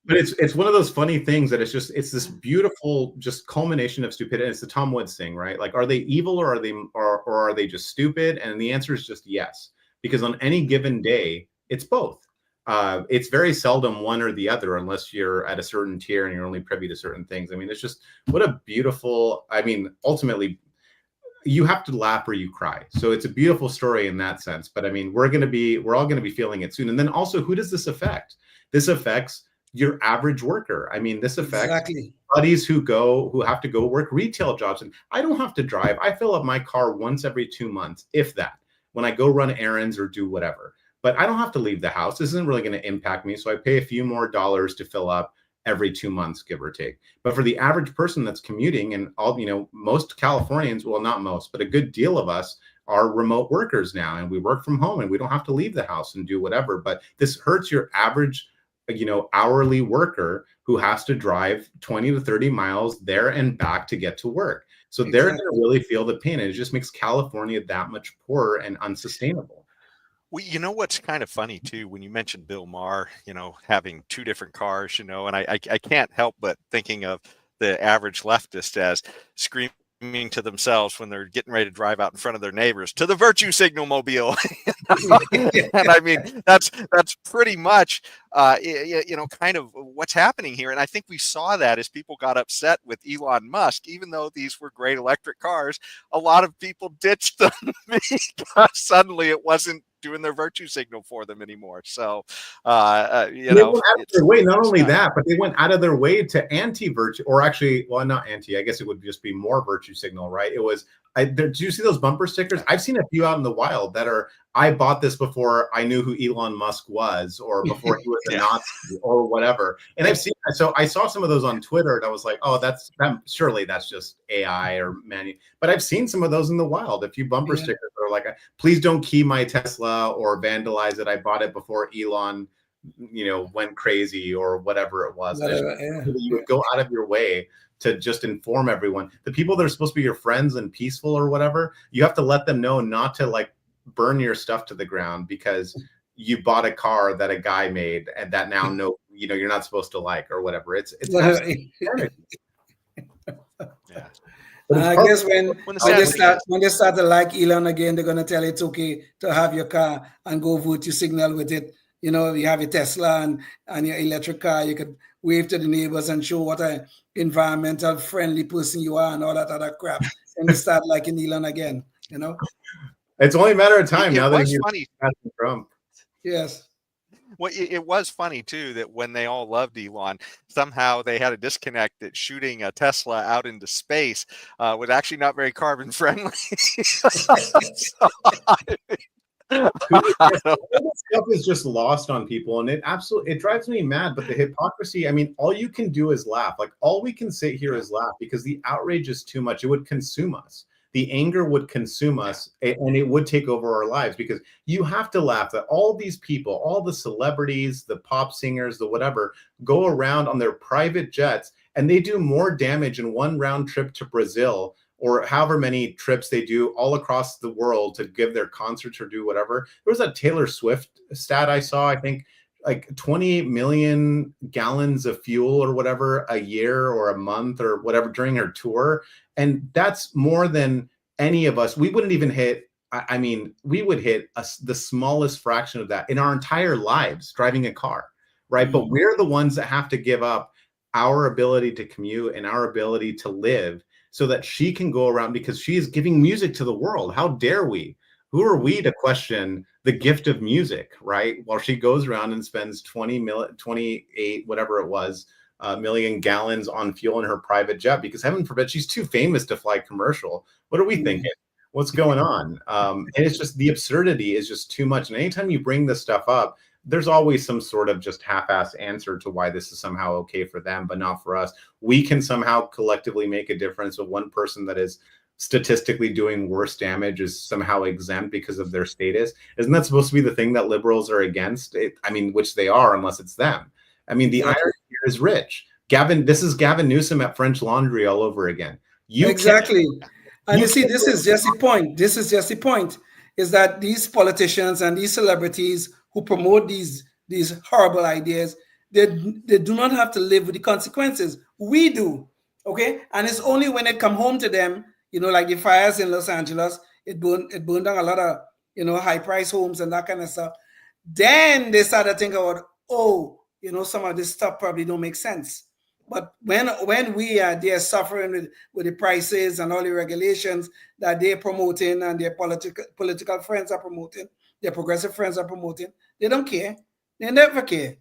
it's one of those funny things that it's this beautiful just culmination of stupidity. It's the Tom Woods thing, right? Like, are they evil, or are they just stupid? And the answer is just yes. Because on any given day, it's both. It's very seldom one or the other, unless you're at a certain tier and you're only privy to certain things. It's just what a beautiful, ultimately, you have to laugh or you cry. So it's a beautiful story in that sense. But we're all going to be feeling it soon. And then also, who does this affect? This affects your average worker. This affects buddies who have to go work retail jobs. And I don't have to drive. I fill up my car once every 2 months, if that, when I go run errands or do whatever. But I don't have to leave the house. This isn't really going to impact me. So I pay a few more dollars to fill up every 2 months, give or take. But for the average person that's commuting, and most Californians, well, not most, but a good deal of us are remote workers now, and we work from home and we don't have to leave the house and do whatever. But this hurts your average, hourly worker who has to drive 20 to 30 miles there and back to get to work. So they're going to really feel the pain, and it just makes California that much poorer and unsustainable. Well, what's kind of funny too, when you mentioned Bill Maher, having two different cars, and I can't help but thinking of the average leftist as screaming to themselves when they're getting ready to drive out in front of their neighbors, to the virtue signal mobile. And I mean, that's pretty much, kind of what's happening here. And I think we saw that as people got upset with Elon Musk, even though these were great electric cars, a lot of people ditched them because suddenly it wasn't doing their virtue signal for them anymore. So, they went out of their way. Not only that, but they went out of their way to anti-virtue, or actually, well, not anti. I guess it would just be more virtue signal, right? It was. Do you see those bumper stickers? I've seen a few out in the wild that are, I bought this before I knew who Elon Musk was, or before he was a Nazi, or whatever. And I've seen, so I saw some of those on Twitter, and I was like, oh, surely that's just AI or many. But I've seen some of those in the wild. A few bumper stickers that are like, please don't key my Tesla or vandalize it. I bought it before Elon, went crazy, or whatever it was. You would go out of your way to just inform everyone. The people that are supposed to be your friends and peaceful or whatever, you have to let them know not to like burn your stuff to the ground because you bought a car that a guy made and that now you're not supposed to like, or whatever. It's yeah. I guess when they start to like Elon again, they're gonna tell it's okay to have your car and go vote your signal with it. You have your Tesla and your electric car. You could wave to the neighbors and show what an environmental friendly person you are and all that other crap. And they start liking Elon again, It's only a matter of time now that he's funny. Trump. Yes. Well, it was funny, too, that when they all loved Elon, somehow they had a disconnect that shooting a Tesla out into space was actually not very carbon friendly. Stuff is just lost on people, and it drives me mad. But the hypocrisy, I mean, all you can do is laugh. Like, all we can sit here is laugh because the outrage is too much. It would consume us. The anger would consume us, and it would take over our lives, because you have to laugh that all these people, all the celebrities, the pop singers, the whatever, go around on their private jets and they do more damage in one round trip to Brazil, or however many trips they do all across the world to give their concerts or do whatever. There was a Taylor Swift stat I saw, I think like 20 million gallons of fuel or whatever a year or a month or whatever during her tour. And that's more than any of us. We wouldn't even hit, we would hit the smallest fraction of that in our entire lives driving a car, right? But we're the ones that have to give up our ability to commute and our ability to live so that she can go around, because she is giving music to the world. How dare we? Who are we to question the gift of music, right? While she goes around and spends 28, whatever it was, million gallons on fuel in her private jet, because heaven forbid, she's too famous to fly commercial. What are we thinking? What's going on? And it's just, the absurdity is just too much. And anytime you bring this stuff up, there's always some sort of just half-ass answer to why this is somehow okay for them, but not for us. We can somehow collectively make a difference. With one person that is statistically doing worse damage is somehow exempt because of their status. Isn't that supposed to be the thing that liberals are against? Which they are, unless it's them. The irony here is rich. This is Gavin Newsom at French Laundry all over again. Exactly. And you see, this is just the point. This is just the point, is that these politicians and these celebrities who promote these horrible ideas, they do not have to live with the consequences. We do, okay? And it's only when it come home to them, like the fires in Los Angeles, it burned down a lot of, high-price homes and that kind of stuff. Then they start to think about, some of this stuff probably don't make sense. But when we are there suffering with the prices and all the regulations that they're promoting and their political friends are promoting, their progressive friends are promoting, they don't care. They never care.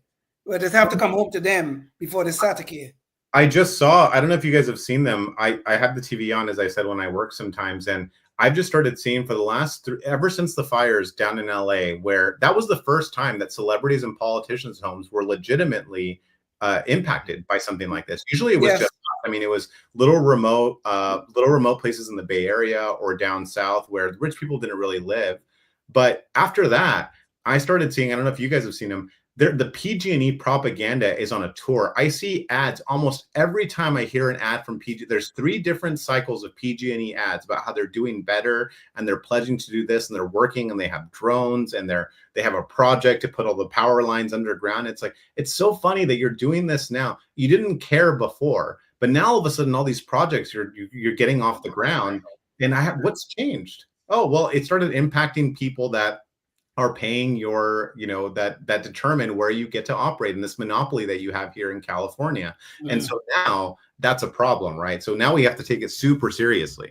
But it have to come home to them before they start to care. I just saw, I don't know if you guys have seen them. I have the TV on, as I said, when I work sometimes. And I've just started seeing for the last, ever since the fires down in LA, where that was the first time that celebrities and politicians' homes were legitimately impacted by something like this. Usually it was just, it was little remote places in the Bay Area or down south where rich people didn't really live. But after that, I started seeing, I don't know if you guys have seen them, the PG&E propaganda is on a tour. I see ads almost every time I hear an ad from PG. There's 3 different cycles of PG&E ads about how they're doing better and they're pledging to do this and they're working and they have drones and they have a project to put all the power lines underground. It's like, it's so funny that you're doing this now. You didn't care before, but now all of a sudden all these projects you're getting off the ground. And what's changed? Oh, well, it started impacting people that are paying your, that determine where you get to operate in this monopoly that you have here in California. And so now that's a problem, right? So now we have to take it super seriously.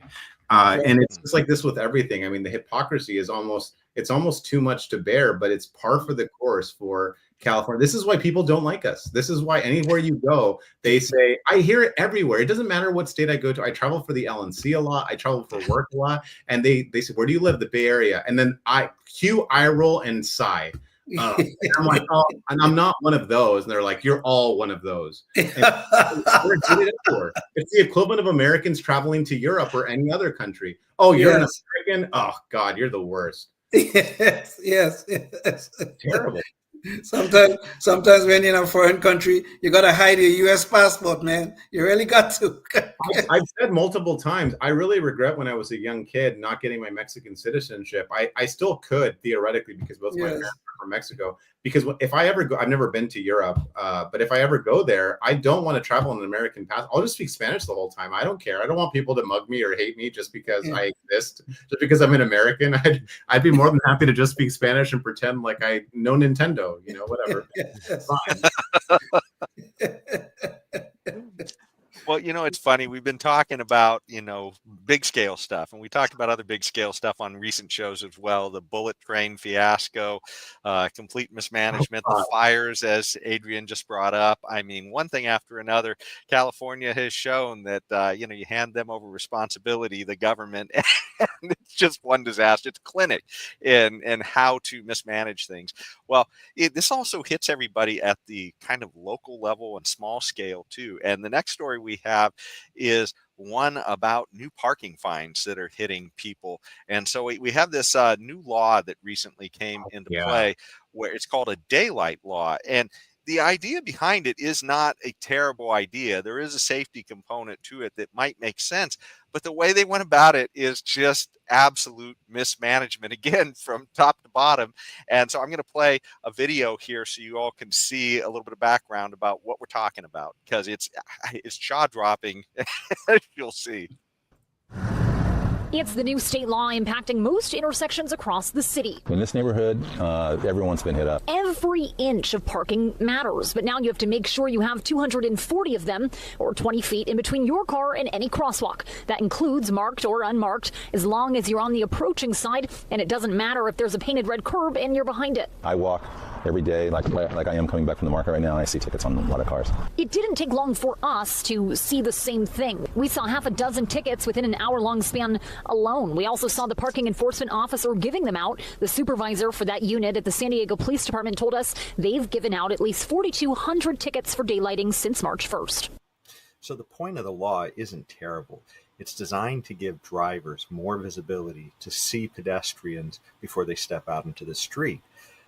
And it's just like this with everything. I mean, the hypocrisy is almost too much to bear, but it's par for the course for California. This is why people don't like us. This is why anywhere you go, they say, I hear it everywhere. It doesn't matter what state I go to. I travel for the LNC a lot. I travel for work a lot. And they say, where do you live? The Bay Area. And then I roll and sigh. And I'm like, oh, and I'm not one of those. And they're like, you're all one of those. It's the equivalent of Americans traveling to Europe or any other country. Oh, you're an American? Oh, God, you're the worst. Yes. Terrible. Sometimes when you're in a foreign country, you gotta hide your U.S. passport, man. You really got to. I've said multiple times, I really regret when I was a young kid not getting my Mexican citizenship. I still could theoretically, because both my parents are from Mexico. Because if I ever go, I've never been to Europe, but if I ever go there, I don't want to travel on an American passport. I'll just speak Spanish the whole time. I don't care. I don't want people to mug me or hate me just because I exist, just because I'm an American. I'd be more than happy to just speak Spanish and pretend like I know Nintendo, whatever. Well, it's funny. We've been talking about, big scale stuff, and we talked about other big scale stuff on recent shows as well. The bullet train fiasco, complete mismanagement, the fires, as Adrian just brought up. I mean, one thing after another. California has shown that, you hand them over responsibility, the government, and it's just one disaster. It's clinic in how to mismanage things. Well, this also hits everybody at the kind of local level and small scale too. And the next story we have is one about new parking fines that are hitting people. And so we have this new law that recently came into play, where it's called a daylight law. And the idea behind it is not a terrible idea. There is a safety component to it that might make sense, but the way they went about it is just absolute mismanagement, again, from top to bottom. And so I'm going to play a video here so you all can see a little bit of background about what we're talking about, because it's jaw-dropping, as you'll see. It's the new state law impacting most intersections across the city. In this neighborhood, everyone's been hit up. Every inch of parking matters, but now you have to make sure you have 240 of them, or 20 feet, in between your car and any crosswalk. That includes marked or unmarked, as long as you're on the approaching side, and it doesn't matter if there's a painted red curb and you're behind it. I walk every day, like I am coming back from the market right now, and I see tickets on a lot of cars. It didn't take long for us to see the same thing. We saw half a dozen tickets within an hour-long span alone. We also saw the parking enforcement officer giving them out. The supervisor for that unit at the San Diego Police Department told us they've given out at least 4,200 tickets for daylighting since March 1st. So the point of the law isn't terrible. It's designed to give drivers more visibility to see pedestrians before they step out into the street.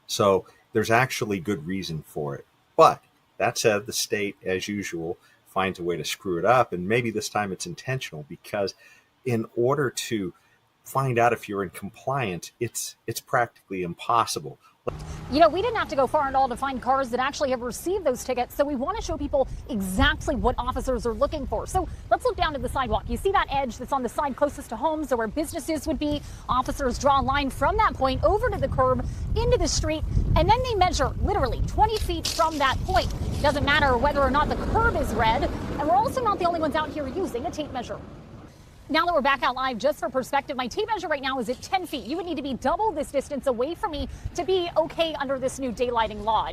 So there's actually good reason for it. But that said, the state, as usual, finds a way to screw it up. And maybe this time it's intentional, because in order to find out if you're in compliance, it's practically impossible. We didn't have to go far at all to find cars that actually have received those tickets, so we want to show people exactly what officers are looking for. So let's look down to the sidewalk. You see that edge that's on the side closest to homes or where businesses would be? Officers draw a line from that point over to the curb, into the street, and then they measure literally 20 feet from that point. It doesn't matter whether or not the curb is red, and we're also not the only ones out here using a tape measure. Now that we're back out live, just for perspective, my tape measure right now is at 10 feet. You would need to be double this distance away from me to be okay under this new daylighting law.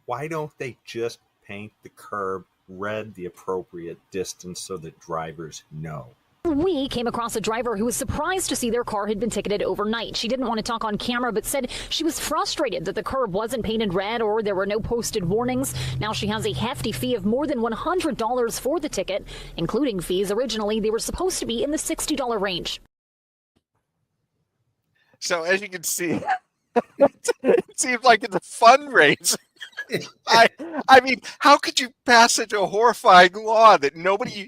Why don't they just paint the curb red, the appropriate distance, so that drivers know? We came across a driver who was surprised to see their car had been ticketed overnight. She didn't want to talk on camera, but said she was frustrated that the curb wasn't painted red or there were no posted warnings. Now she has a hefty fee of more than $100 for the ticket, including fees. Originally, they were supposed to be in the $60 range. So as you can see, it seems like it's a fundraiser. I mean, how could you pass such a horrifying law that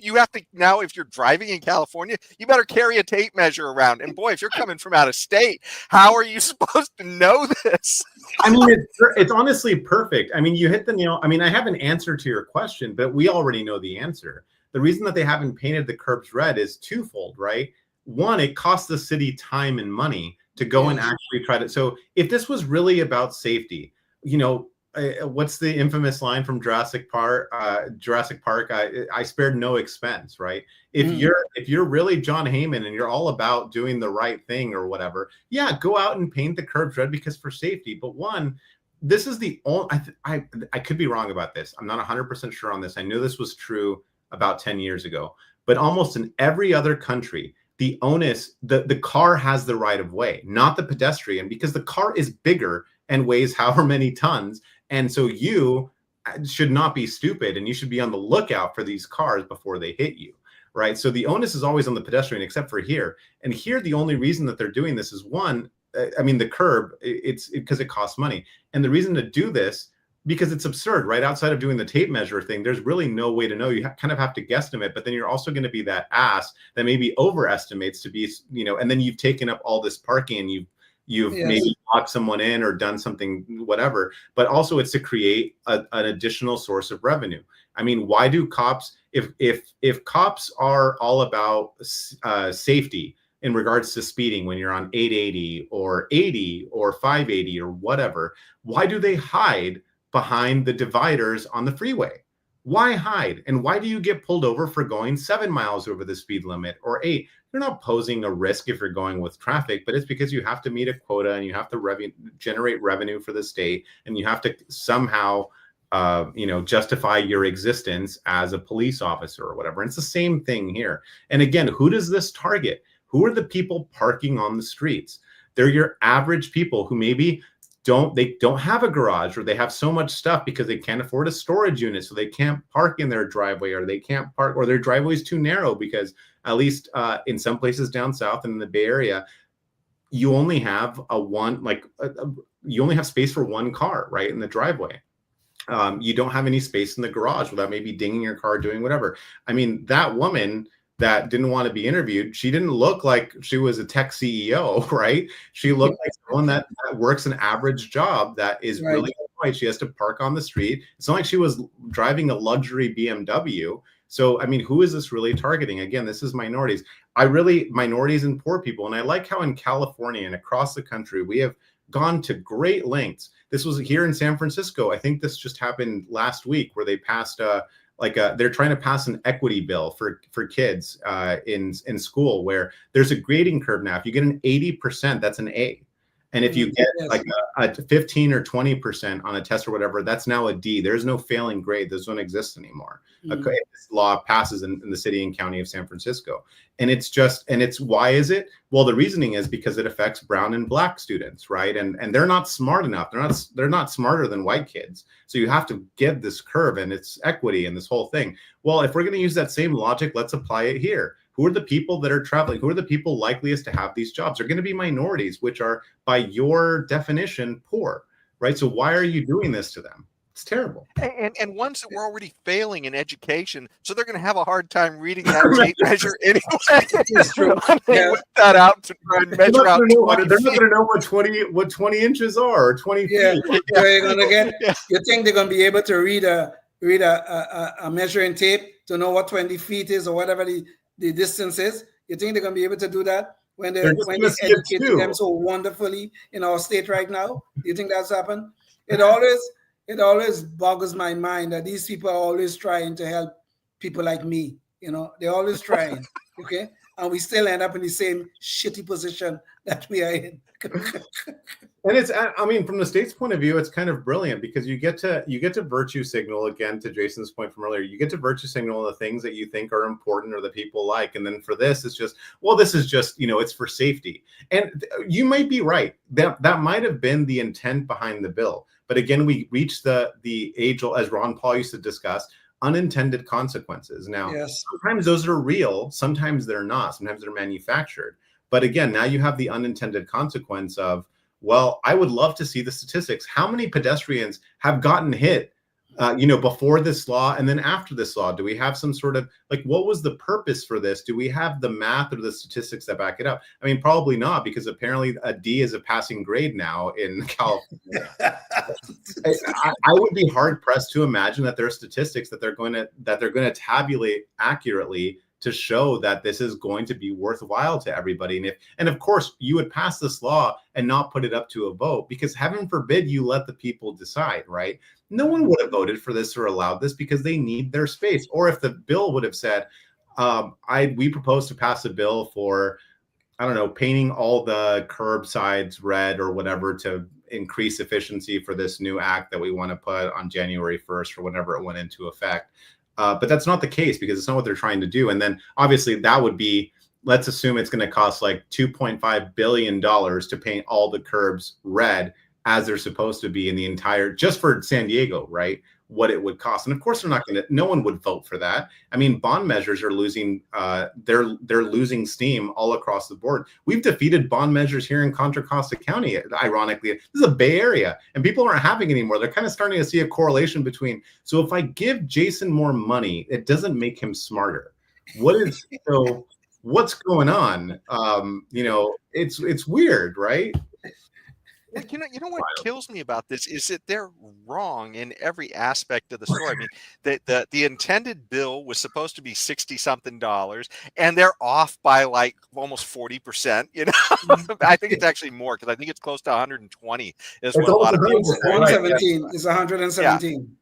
you have to now, if you're driving in California, you better carry a tape measure around. And boy, if you're coming from out of state, how are you supposed to know this? I mean, it's honestly perfect. I mean, you hit the nail. I mean, I have an answer to your question, but we already know the answer. The reason that they haven't painted the curbs red is twofold, right? One, it costs the city time and money to go and actually try to. So if this was really about safety, what's the infamous line from Jurassic Park? I spared no expense, right? If you're really John Heyman and you're all about doing the right thing or whatever, yeah, go out and paint the curbs red because for safety. But this is the only. I could be wrong about this. I'm not 100% sure on this. I knew this was true about 10 years ago, but almost in every other country, the onus, the car has the right of way, not the pedestrian, because the car is bigger and weighs however many tons. And so you should not be stupid, and you should be on the lookout for these cars before they hit you, right? So the onus is always on the pedestrian, except for here. And here, the only reason that they're doing this is the curb, it's because it costs money. And the reason to do this, because it's absurd, right? Outside of doing the tape measure thing, there's really no way to know. You kind of have to guesstimate, but then you're also going to be that ass that maybe overestimates to be, and then you've taken up all this parking and you've maybe locked someone in or done something, whatever, but also it's to create an additional source of revenue. I mean, why do cops, if cops are all about safety in regards to speeding when you're on 880 or 80 or 580 or whatever, why do they hide behind the dividers on the freeway? Why hide? And why do you get pulled over for going 7 miles over the speed limit or 8? You're not posing a risk if you're going with traffic, but it's because you have to meet a quota and you have to generate revenue for the state, and you have to somehow, justify your existence as a police officer or whatever. And it's the same thing here. And again, who does this target? Who are the people parking on the streets? They're your average people who maybe don't have a garage, or they have so much stuff because they can't afford a storage unit, so they can't park in their driveway, or they can't park, or their driveway is too narrow because at least in some places down south and in the Bay Area, you only have you only have space for one car, right, in the driveway. You don't have any space in the garage without maybe dinging your car, doing whatever. I mean, that woman that didn't want to be interviewed, she didn't look like she was a tech CEO, right? She looked like someone that works an average job that is really annoyed. She has to park on the street. It's not like she was driving a luxury BMW. So, I mean, who is this really targeting? Again, this is minorities. Minorities and poor people. And I like how in California and across the country, we have gone to great lengths. This was here in San Francisco. I think this just happened last week, where they passed they're trying to pass an equity bill for kids in school, where there's a grading curve now. If you get an 80%, that's an A. And if you get like a 15 or 20% on a test or whatever, that's now a D. There's no failing grade. Those don't exist anymore. This law passes in the city and county of San Francisco. And why is it? Well, the reasoning is because it affects brown and black students, right? And they're not smart enough. They're not smarter than white kids. So you have to give this curve, and it's equity and this whole thing. Well, if we're going to use that same logic, let's apply it here. Who are the people that are traveling? Who are the people likeliest to have these jobs? They're going to be minorities, which are, by your definition, poor, right? So why are you doing this to them? It's terrible. And ones that were already failing in education, so they're going to have a hard time reading that tape measure anyway. It's true. They whip that out to try and measure out. They're not going to know what 20 inches are, or 20 feet. They're going to get. You think they're going to be able to read a measuring tape to know what 20 feet is or whatever the distance is? You think they're going to be able to do that when they educate them so wonderfully in our state right now? Do you think that's happened? It always boggles my mind that these people are always trying to help people like me. They're always trying. Okay, and we still end up in the same shitty position that we are in. And it's, I mean, from the state's point of view, it's kind of brilliant because you get to virtue signal, again, to Jason's point from earlier. You get to virtue signal the things that you think are important or that people like. And then for this, it's just, well, this is just, it's for safety. And you might be right. That might have been the intent behind the bill. But again, we reach the age, as Ron Paul used to discuss, unintended consequences. Now, sometimes those are real. Sometimes they're not. Sometimes they're manufactured. But again, now you have the unintended consequence of, well, I would love to see the statistics. How many pedestrians have gotten hit, before this law and then after this law? Do we have some sort of, what was the purpose for this? Do we have the math or the statistics that back it up? I mean, probably not, because apparently a D is a passing grade now in California. I would be hard pressed to imagine that there are statistics that they're going to tabulate accurately to show that this is going to be worthwhile to everybody. And of course, you would pass this law and not put it up to a vote, because heaven forbid you let the people decide, right? No one would have voted for this or allowed this because they need their space. Or if the bill would have said, we propose to pass a bill for, I don't know, painting all the curbsides red or whatever to increase efficiency for this new act that we want to put on January 1st or whenever it went into effect. But that's not the case, because it's not what they're trying to do. And then obviously that would be, let's assume it's going to cost like $2.5 billion to paint all the curbs red as they're supposed to be in the entire, just for San Diego, right? What it would cost. And of course, they're not going to, no one would vote for that. I mean, bond measures are losing, they're losing steam all across the board. We've defeated bond measures here in Contra Costa County, ironically. This is a Bay Area, and people aren't having anymore. They're kind of starting to see a correlation between, so if I give Jason more money, it doesn't make him smarter. So what's going on? It's weird, right? Well, you know what kills me about this is that they're wrong in every aspect of the story. I mean, the intended bill was supposed to be $60-something, and they're off by like almost 40%. You know, I think it's actually more, because I think it's close to 120. Is what a lot of people say. 117. It's 117.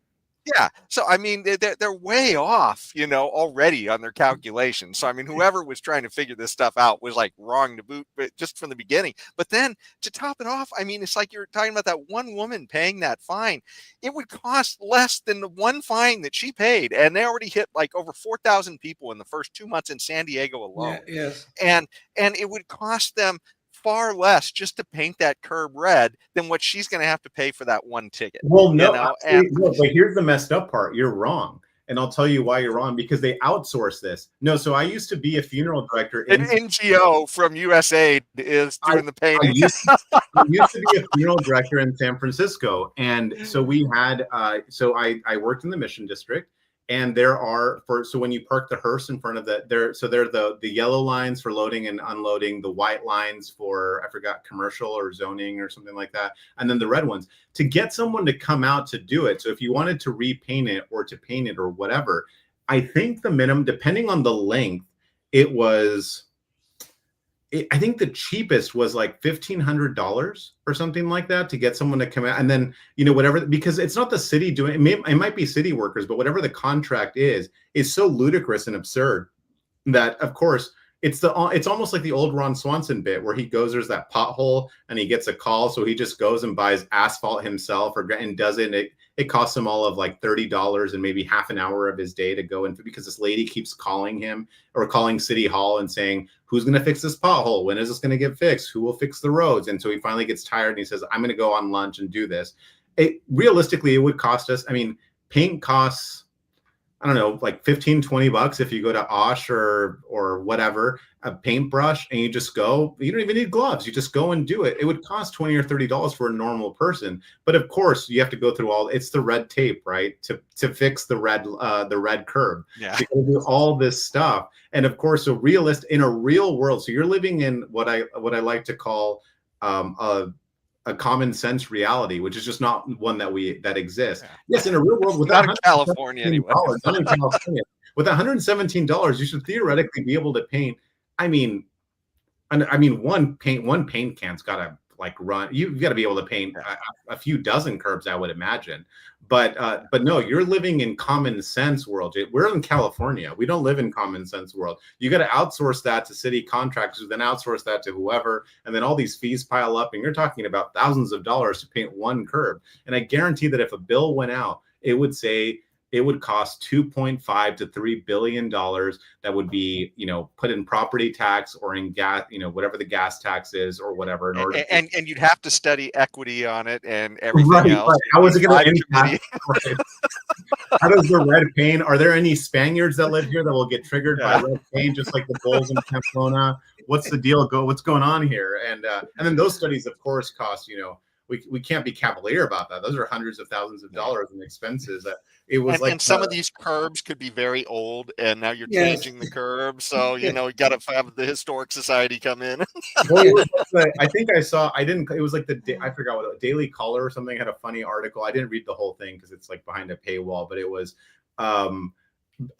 Yeah. So, I mean, they're way off, you know, already on their calculations. So, I mean, whoever was trying to figure this stuff out was like wrong to boot, but just from the beginning. But then to top it off, I mean, it's like you're talking about that one woman paying that fine. It would cost less than the one fine that she paid. And they already hit like over 4,000 people in the first 2 months in San Diego alone. Yeah, yes. And it would cost them far less just to paint that curb red than what she's going to have to pay for that one ticket. Well, no, you know? But here's the messed up part. You're wrong. And I'll tell you why you're wrong, because they outsource this. No, so I used to be a funeral director. An NGO from USAID is doing the painting. I used to be a funeral director in San Francisco. And so we had, I worked in the Mission District. And so when you park the hearse in front of they're the yellow lines for loading and unloading, the white lines for, I forgot, commercial or zoning or something like that, and then the red ones, to get someone to come out to do it. So if you wanted to repaint it or to paint it or whatever, I think the minimum, depending on the length, I think the cheapest was like $1,500 or something like that to get someone to come out. And then, you know, whatever, because it's not the city doing it. It might be city workers, but whatever the contract is so ludicrous and absurd that, of course, it's almost like the old Ron Swanson bit where he goes, there's that pothole and he gets a call. So he just goes and buys asphalt himself and does it. It costs him all of like $30 and maybe half an hour of his day to go in, because this lady keeps calling him or calling City Hall and saying, who's going to fix this pothole? When is this going to get fixed? Who will fix the roads? And so he finally gets tired and he says, I'm going to go on lunch and do this. Realistically, it would cost us, I mean, paint costs, I don't know, like $15-20 if you go to Osh or whatever, a paintbrush, and you just go, you don't even need gloves. You just go and do it. It would cost $20 or $30 for a normal person. But of course, you have to go through it's the red tape, right? To fix the red curb. Yeah. You do all this stuff. And of course, in a real world, so you're living in what I like to call a common sense reality, which is just not one that exists. Yeah. Yes, in a real world, not in California anyway. Not in California. With $117, you should theoretically be able to paint. I mean, one paint can's got to like run. You've got to be able to paint a few dozen curbs, I would imagine. But no, you're living in common sense world. We're in California. We don't live in common sense world. You got to outsource that to city contractors, who then outsource that to whoever, and then all these fees pile up, and you're talking about thousands of dollars to paint one curb. And I guarantee that if a bill went out, it would say it would cost $2.5 to $3 billion. That would be, you know, put in property tax or in gas, you know, whatever the gas tax is or whatever. In order and you'd have to study equity on it and everything else. Right. How is it going to impact? Right. How does the red paint? Are there any Spaniards that live here that will get triggered by red paint, just like the bulls in Pamplona? What's the deal? What's going on here? And then those studies, of course, cost, you know, we can't be cavalier about that. Those are hundreds of thousands of dollars in expenses. It was and some of these curbs could be very old, and now you're changing the curb. So, you know, you got to have the Historic Society come in. I think I saw, it was like I forgot what, Daily Caller or something had a funny article. I didn't read the whole thing because it's like behind a paywall, but it was,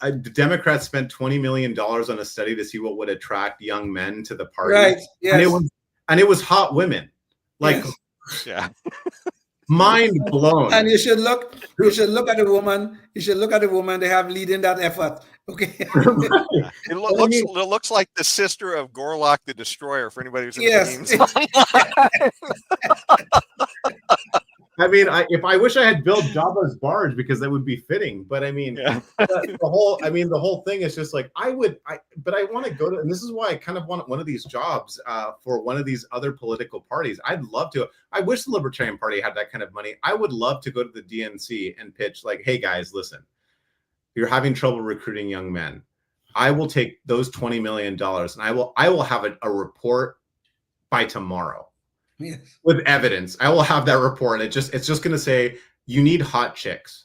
the Democrats spent $20 million on a study to see what would attract young men to the party. Right. Yes. And it was hot women. Like, yeah. Mind blown. And you should look at the woman. You should look at the woman they have leading that effort. Okay. It looks like the sister of Gorlock the Destroyer for anybody who's in the I mean, I wish I had built Jabba's barge because that would be fitting. But I mean, the whole thing is just like but I want to go to, and this is why I kind of want one of these jobs for one of these other political parties. I'd love to. I wish the Libertarian Party had that kind of money. I would love to go to the DNC and pitch like, hey guys, listen, you're having trouble recruiting young men. I will take those $20 million and I will have a report by tomorrow. Yes. With evidence. I will have that report. It's just going to say you need hot chicks,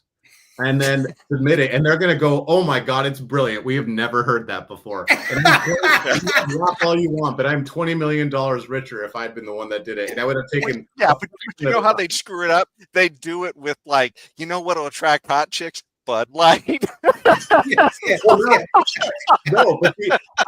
and then submit it, and they're going to go, oh my God, it's brilliant. We have never heard that before. And laugh all you want, but I'm $20 million richer if I'd been the one that did it, and I would have taken. Yeah, but you know how they'd screw it up? They'd do it with like, you know what'll attract hot chicks? Bud Light. No, but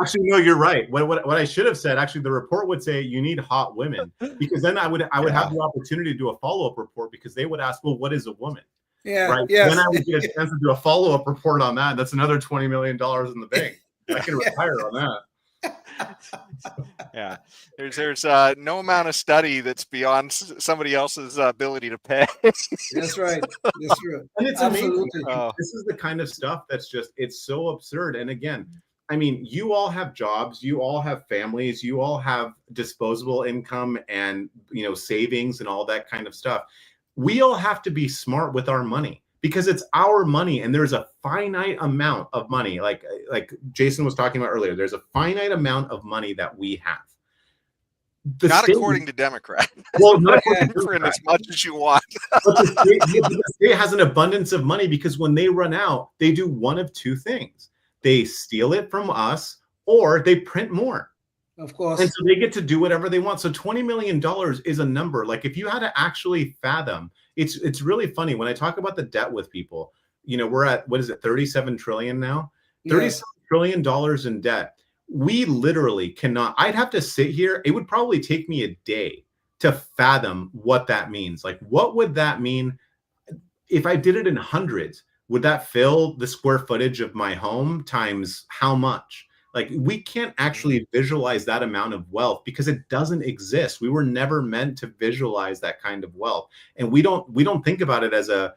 actually, no, you're right. What I should have said, actually, the report would say you need hot women, because then I would have the opportunity to do a follow-up report, because they would ask, well, what is a woman? Yeah. Right. Yes. Then I would get a chance to do a follow-up report on that. That's another $20 million in the bank. I can retire on that. Yeah, there's no amount of study that's beyond somebody else's ability to pay. That's right. That's true. And it's Absolutely. amazing. This is the kind of stuff that's just, it's so absurd. And again, I mean, you all have jobs, you all have families, you all have disposable income and, you know, savings and all that kind of stuff. We all have to be smart with our money, because it's our money and there's a finite amount of money. Like Jason was talking about earlier, there's a finite amount of money that we have. Not according to Democrats. Well, not print as much as you want. But the state has an abundance of money, because when they run out, they do one of two things. They steal it from us, or they print more. Of course. And so they get to do whatever they want. So $20 million is a number. Like, if you had to actually fathom, it's really funny when I talk about the debt with people. You know, we're at, what is it, 37 trillion now? $37 trillion in debt. We literally cannot. I'd have to sit here. It would probably take me a day to fathom what that means. Like, what would that mean if I did it in hundreds? Would that fill the square footage of my home times how much? Like, we can't actually visualize that amount of wealth because it doesn't exist. We were never meant to visualize that kind of wealth. And we don't think about it as a,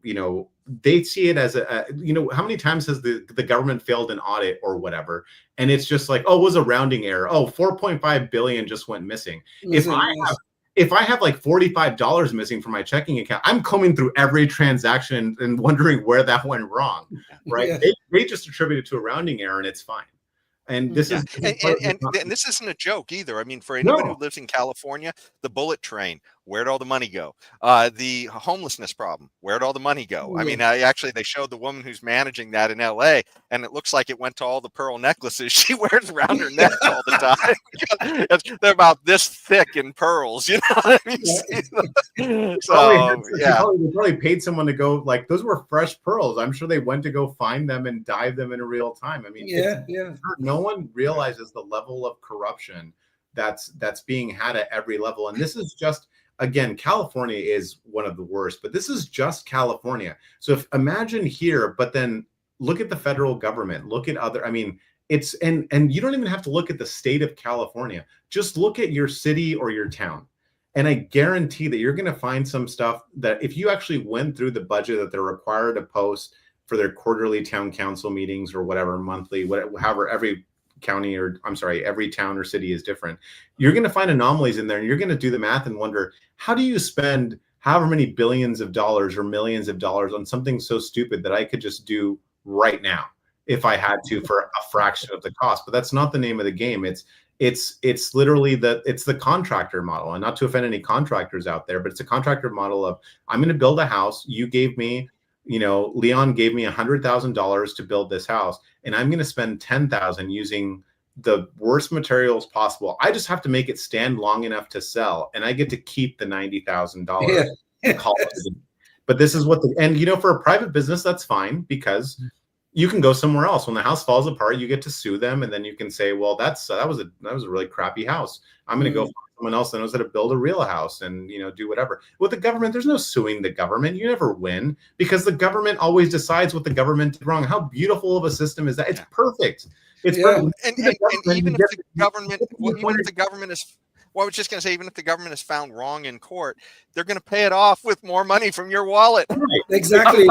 you know, they see it as a, you know, how many times has the government failed an audit or whatever? And it's just like, oh, it was a rounding error. Oh, 4.5 billion just went missing. If I have like $45 missing from my checking account, I'm combing through every transaction and wondering where that went wrong, right? Yeah. They just attribute it to a rounding error and it's fine. And this is and this isn't a joke either. I mean, for anybody who lives in California, the bullet train, where'd all the money go? The homelessness problem, where'd all the money go? I mean, actually, they showed the woman who's managing that in LA, and it looks like it went to all the pearl necklaces she wears around her neck all the time. They're about this thick in pearls, you know what I mean? So, they probably paid someone to go, like, those were fresh pearls. I'm sure they went to go find them and dye them in real time. I mean, no one realizes the level of corruption that's being had at every level. And this is just, again, California is one of the worst, but this is just California. So imagine here, but then look at the federal government, look at other, I mean, it's, and you don't even have to look at the state of California. Just look at your city or your town. And I guarantee that you're going to find some stuff that if you actually went through the budget that they're required to post for their quarterly town council meetings or whatever, monthly, whatever, however, every county or every town or city is different. You're going to find anomalies in there, and you're going to do the math and wonder, how do you spend however many billions of dollars or millions of dollars on something so stupid that I could just do right now if I had to for a fraction of the cost? But that's not the name of the game. It's literally it's the contractor model, and not to offend any contractors out there, but it's a contractor model of, I'm going to build a house. You gave me, you know, Leon gave me $100,000 to build this house, and I'm going to spend $10,000 using the worst materials possible. I just have to make it stand long enough to sell, and I get to keep the $90,000. But this is what and you know, for a private business, that's fine, because you can go somewhere else. When the house falls apart, you get to sue them, and then you can say, well, that was a really crappy house. I'm going to go find someone else that knows how to build a real house and, do whatever. With the government, there's no suing the government. You never win because the government always decides what the government did wrong. How beautiful of a system is that? It's perfect. It's perfect. And even if the government, I was just going to say, even if the government is found wrong in court, they're going to pay it off with more money from your wallet. Right. Exactly.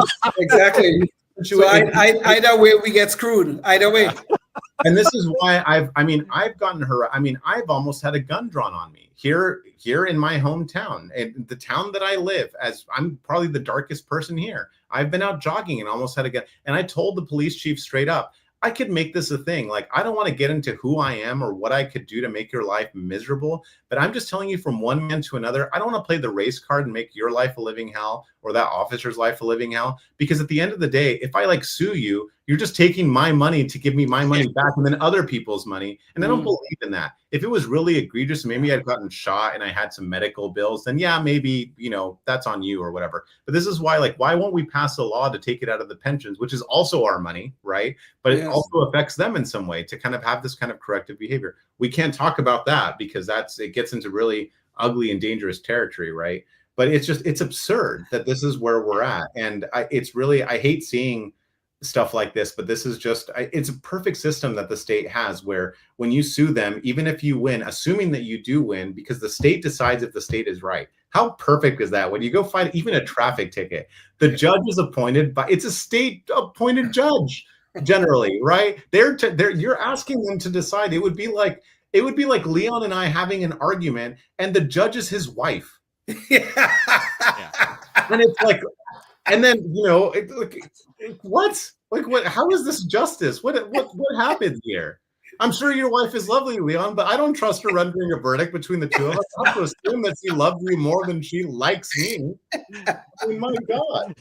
So either way, we get screwed. Either way. And this is why I've almost had a gun drawn on me here in my hometown, the town that I live. As I'm probably the darkest person here, I've been out jogging and almost had a gun. And I told the police chief straight up, I could make this a thing. Like, I don't want to get into who I am or what I could do to make your life miserable, but I'm just telling you from one man to another, I don't want to play the race card and make your life a living hell or that officer's life a living hell. Because at the end of the day, if I sue you, you're just taking my money to give me my money back and then other people's money. And I don't believe in that. If it was really egregious, maybe I'd gotten shot and I had some medical bills, then yeah, maybe, that's on you or whatever. But this is why, why won't we pass a law to take it out of the pensions, which is also our money, right? But it also affects them in some way to kind of have this kind of corrective behavior. We can't talk about that because it gets into really ugly and dangerous territory, right? But it's absurd that this is where we're at. And I hate seeing stuff like this, but this is it's a perfect system that the state has where when you sue them, even if you win, assuming that you do win, because the state decides if the state is right. How perfect is that? When you go fight even a traffic ticket, the judge is appointed it's a state appointed judge generally, right? You're asking them to decide. It would be like Leon and I having an argument and the judge is his wife. Yeah. And it's like, and then, what? How is this justice? What happens here? I'm sure your wife is lovely, Leon, but I don't trust her rendering a verdict between the two of us. I have to assume that she loves you more than she likes me. I mean, my God.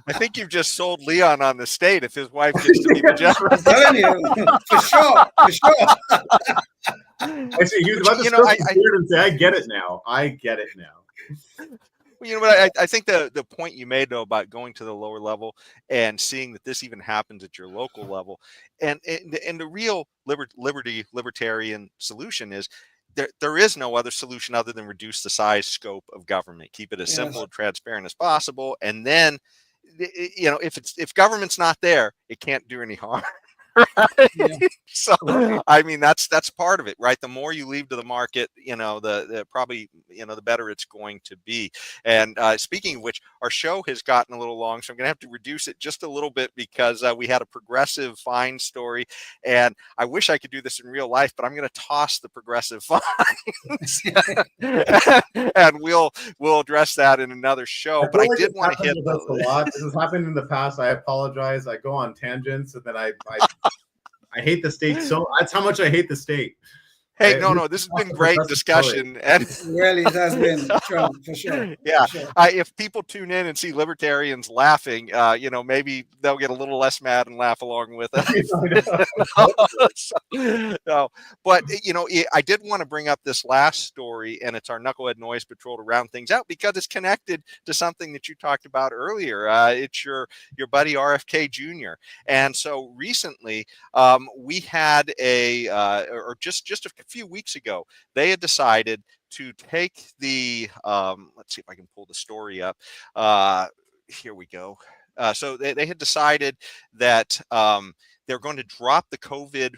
I think you've just sold Leon on the state if his wife gets to be the judge. I'm telling you, for sure. I see. He was about to stroke his beard and say, I get it now. Well, what I think the point you made, though, about going to the lower level and seeing that this even happens at your local level, and the real libertarian solution is there is no other solution other than reduce the size scope of government, keep it as simple and transparent as possible, and then if government's not there, it can't do any harm. Right? Yeah. So I mean that's part of it, right? The more you leave to the market, the probably the better it's going to be. And speaking of which, our show has gotten a little long, so I'm gonna have to reduce it just a little bit because we had a progressive fine story, and I wish I could do this in real life, but I'm gonna toss the progressive fines and we'll address that in another show. But I did want to hit a lot. This has happened in the past. I apologize. I go on tangents and then I hate the state. So that's how much I hate the state. Hey, no, this has been great discussion. And really, it has been, for sure. Yeah. For sure. If people tune in and see libertarians laughing, maybe they'll get a little less mad and laugh along with us. But I did want to bring up this last story, and it's our Knucklehead Noise Patrol to round things out because it's connected to something that you talked about earlier. It's your buddy RFK Jr. And so recently, we had just a few weeks ago, they had decided to take the let's see if I can pull the story up. Here we go. So they had decided that they're going to drop the COVID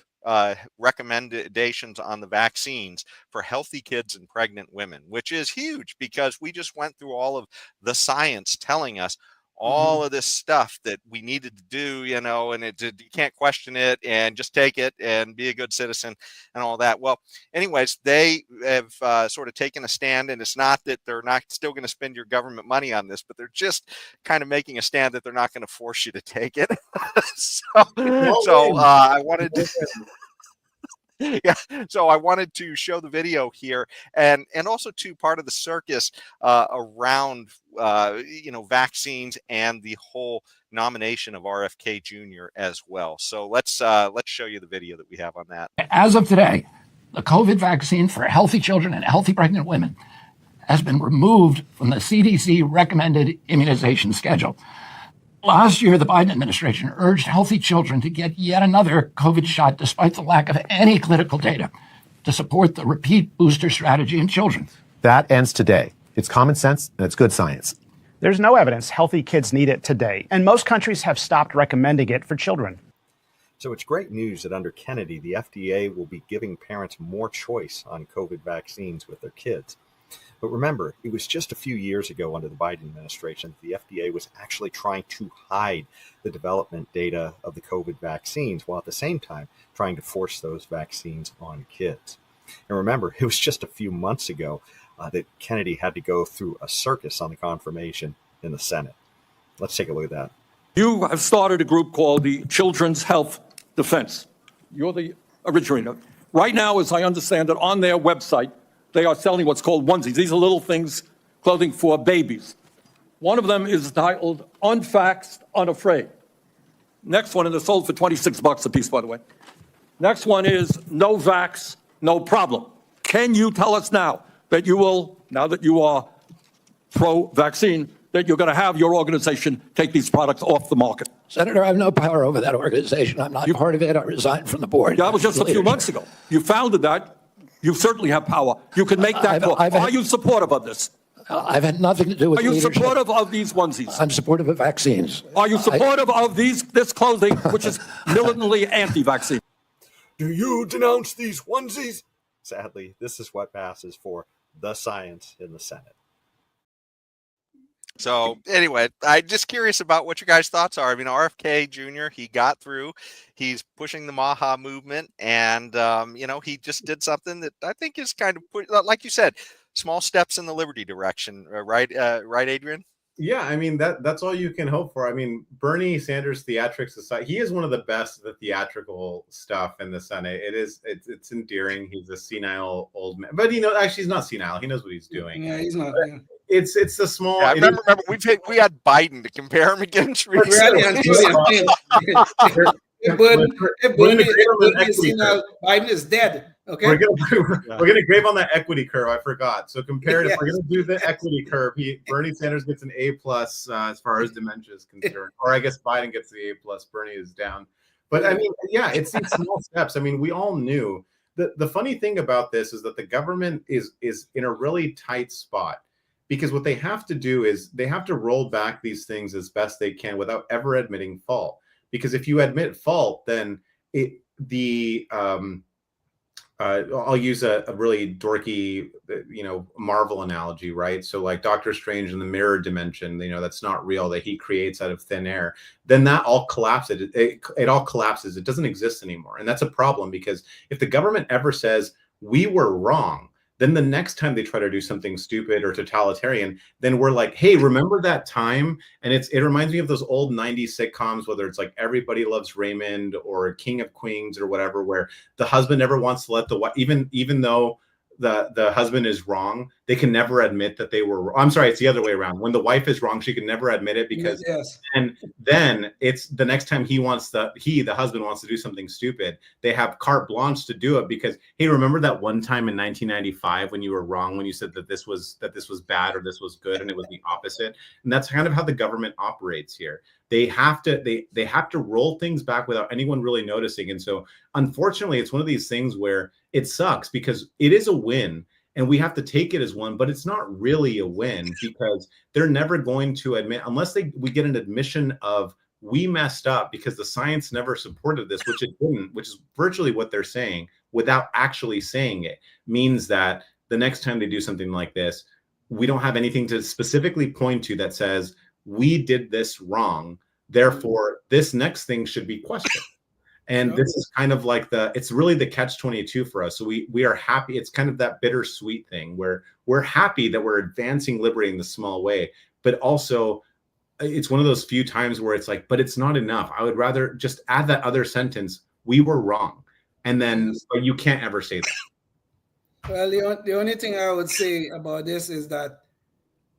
recommendations on the vaccines for healthy kids and pregnant women, which is huge because we just went through all of the science telling us all of this stuff that we needed to do, and you can't question it and just take it and be a good citizen and all that. Well, anyways, they have sort of taken a stand, and it's not that they're not still going to spend your government money on this, but they're just kind of making a stand that they're not going to force you to take it. So I wanted to... Yeah, so I wanted to show the video here, and also too part of the circus around vaccines and the whole nomination of RFK Jr. as well. So let's show you the video that we have on that. As of today, the COVID vaccine for healthy children and healthy pregnant women has been removed from the CDC recommended immunization schedule. Last year, the Biden administration urged healthy children to get yet another COVID shot despite the lack of any clinical data to support the repeat booster strategy in children. That ends today. It's common sense and it's good science. There's no evidence healthy kids need it today, and most countries have stopped recommending it for children. So it's great news that under Kennedy, the FDA will be giving parents more choice on COVID vaccines with their kids. But remember, it was just a few years ago under the Biden administration, the FDA was actually trying to hide the development data of the COVID vaccines, while at the same time trying to force those vaccines on kids. And remember, it was just a few months ago that Kennedy had to go through a circus on the confirmation in the Senate. Let's take a look at that. You have started a group called the Children's Health Defense. You're the originator. Right now, as I understand it, on their website, they are selling what's called onesies. These are little things, clothing for babies. One of them is titled Unvaxxed, Unafraid. Next one, and they're sold for $26 a piece, by the way. Next one is No Vax, No Problem. Can you tell us now that you will, now that you are pro-vaccine, that you're going to have your organization take these products off the market? Senator, I have no power over that organization. I'm not part of it. I resigned from the board. That was just a few months ago. You founded that. You certainly have power. You can make that call. Are you supportive of this? I've had nothing to do with leadership. Are you supportive of these onesies? I'm supportive of vaccines. Are you supportive of this clothing, which is militantly anti-vaccine? Do you denounce these onesies? Sadly, this is what passes for the science in the Senate. So anyway, I'm just curious about what your guys' thoughts are. I mean, RFK Jr., he got through. He's pushing the Maha movement, and he just did something that I think is kind of, like you said, small steps in the liberty direction, right? Right, Adrian? Yeah, I mean, that's all you can hope for. I mean, Bernie Sanders Theatrics Society, he is one of the best of the theatrical stuff in the Senate. It's endearing. He's a senile old man, but actually he's not senile. He knows what he's doing. Yeah, he's not. Yeah. It's the small. Yeah, remember we had Biden to compare him against recently. Biden is dead. Okay, we're gonna grave on that equity curve. I forgot. So compared, if we're gonna do the equity curve, Bernie Sanders gets an A+ as far as dementia is concerned, or I guess Biden gets the A+. Bernie is down. But I mean, yeah, it's these small steps. I mean, we all knew. The funny thing about this is that the government is in a really tight spot, because what they have to do is they have to roll back these things as best they can without ever admitting fault. Because if you admit fault, then I'll use a really dorky, Marvel analogy, right? So like Doctor Strange in the mirror dimension, that's not real, that he creates out of thin air. Then that all collapses. It all collapses. It doesn't exist anymore. And that's a problem, because if the government ever says we were wrong, then the next time they try to do something stupid or totalitarian, then we're like, hey, remember that time? And it reminds me of those old 90s sitcoms, whether it's like Everybody Loves Raymond or King of Queens or whatever, where the husband never wants to let the wife, even though the husband is wrong, they can never admit that they were wrong. I'm sorry, it's the other way around. When the wife is wrong, she can never admit it, because and then it's the next time the husband wants to do something stupid, they have carte blanche to do it, because, hey, remember that one time in 1995 when you were wrong, when you said that this was bad or this was good, and it was the opposite. And that's kind of how the government operates here. They have to roll things back without anyone really noticing. And so unfortunately, it's one of these things where it sucks, because it is a win and we have to take it as one, but it's not really a win, because they're never going to admit, unless we get an admission of we messed up because the science never supported this, which it didn't, which is virtually what they're saying without actually saying it, means that the next time they do something like this, we don't have anything to specifically point to that says we did this wrong. Therefore, this next thing should be questioned. And this is kind of like it's really the catch-22 for us. So we are happy. It's kind of that bittersweet thing where we're happy that we're advancing liberty in the small way, but also it's one of those few times where it's like, but it's not enough. I would rather just add that other sentence, we were wrong. And then but you can't ever say that. Well, the only thing I would say about this is that,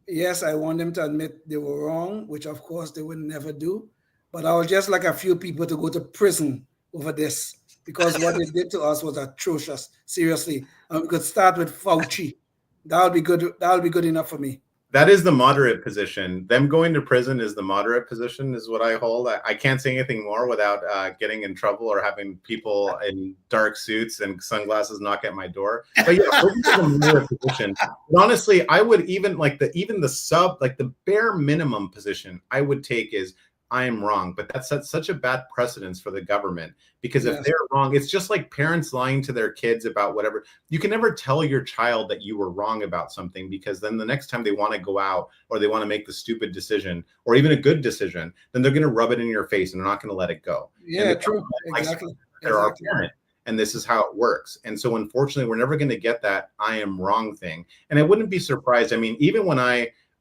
yes, I want them to admit they were wrong, which of course they would never do. But I would just like a few people to go to prison over this, because what they did to us was atrocious. Seriously, we could start with Fauci. That would be good. That would be good enough for me. That is the moderate position. Them going to prison is the moderate position, is what I hold. I can't say anything more without getting in trouble or having people in dark suits and sunglasses knock at my door. But yeah, prison is the moderate position. But honestly, I would even like the bare minimum position I would take is I am wrong, but that sets such a bad precedence for the government, because if they're wrong, it's just like parents lying to their kids about whatever. You can never tell your child that you were wrong about something, because then the next time they want to go out or they want to make the stupid decision or even a good decision, then they're going to rub it in your face and they're not going to let it go. Yeah, true. Exactly. They're our parent, and this is how it works. And so unfortunately, we're never going to get that I am wrong thing. And I wouldn't be surprised. I mean, even when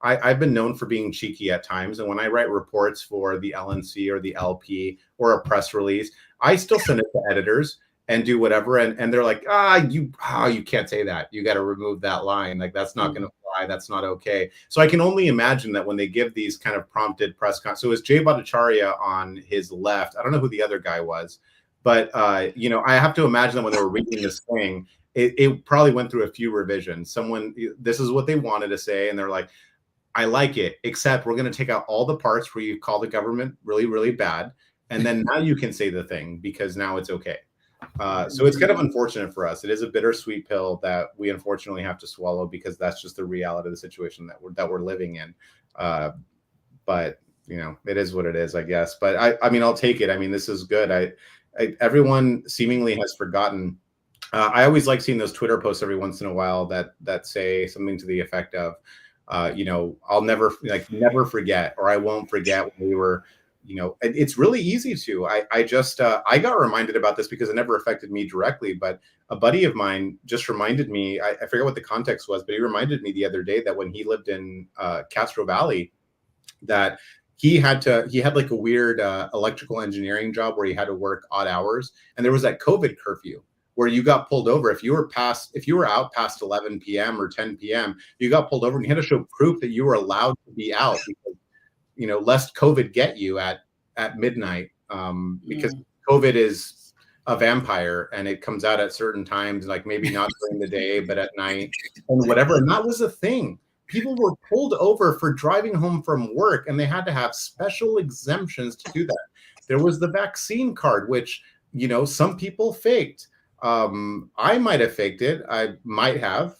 I've been known for being cheeky at times. And when I write reports for the LNC or the LP or a press release, I still send it to editors and do whatever. And they're like, you can't say that. You got to remove that line. Like, that's not going to fly. That's not okay. So I can only imagine that when they give these kind of prompted press conferences. So it was Jay Bhattacharya on his left. I don't know who the other guy was, but I have to imagine that when they were reading this thing, it probably went through a few revisions. This is what they wanted to say. And they're like, I like it, except we're going to take out all the parts where you call the government really, really bad. And then now you can say the thing because now it's okay. So it's kind of unfortunate for us. It is a bittersweet pill that we unfortunately have to swallow, because that's just the reality of the situation that we're living in. But it is what it is, I guess. But I mean, I'll take it. I mean, this is good. Everyone seemingly has forgotten. I always like seeing those Twitter posts every once in a while that say something to the effect of, I'll never forget, or I won't forget when we were, it's really easy to. I got reminded about this because it never affected me directly, but a buddy of mine just reminded me. I forget what the context was, but he reminded me the other day that when he lived in Castro Valley, that he had like a weird electrical engineering job where he had to work odd hours, and there was that COVID curfew where you got pulled over if you were out past 11 p.m. or 10 p.m. You got pulled over and you had to show proof that you were allowed to be out, because lest COVID get you at midnight, because COVID is a vampire and it comes out at certain times, like maybe not during the day but at night and whatever. And that was a thing. People were pulled over for driving home from work, and they had to have special exemptions to do that. There was the vaccine card, which some people faked. I might have faked it. I might have,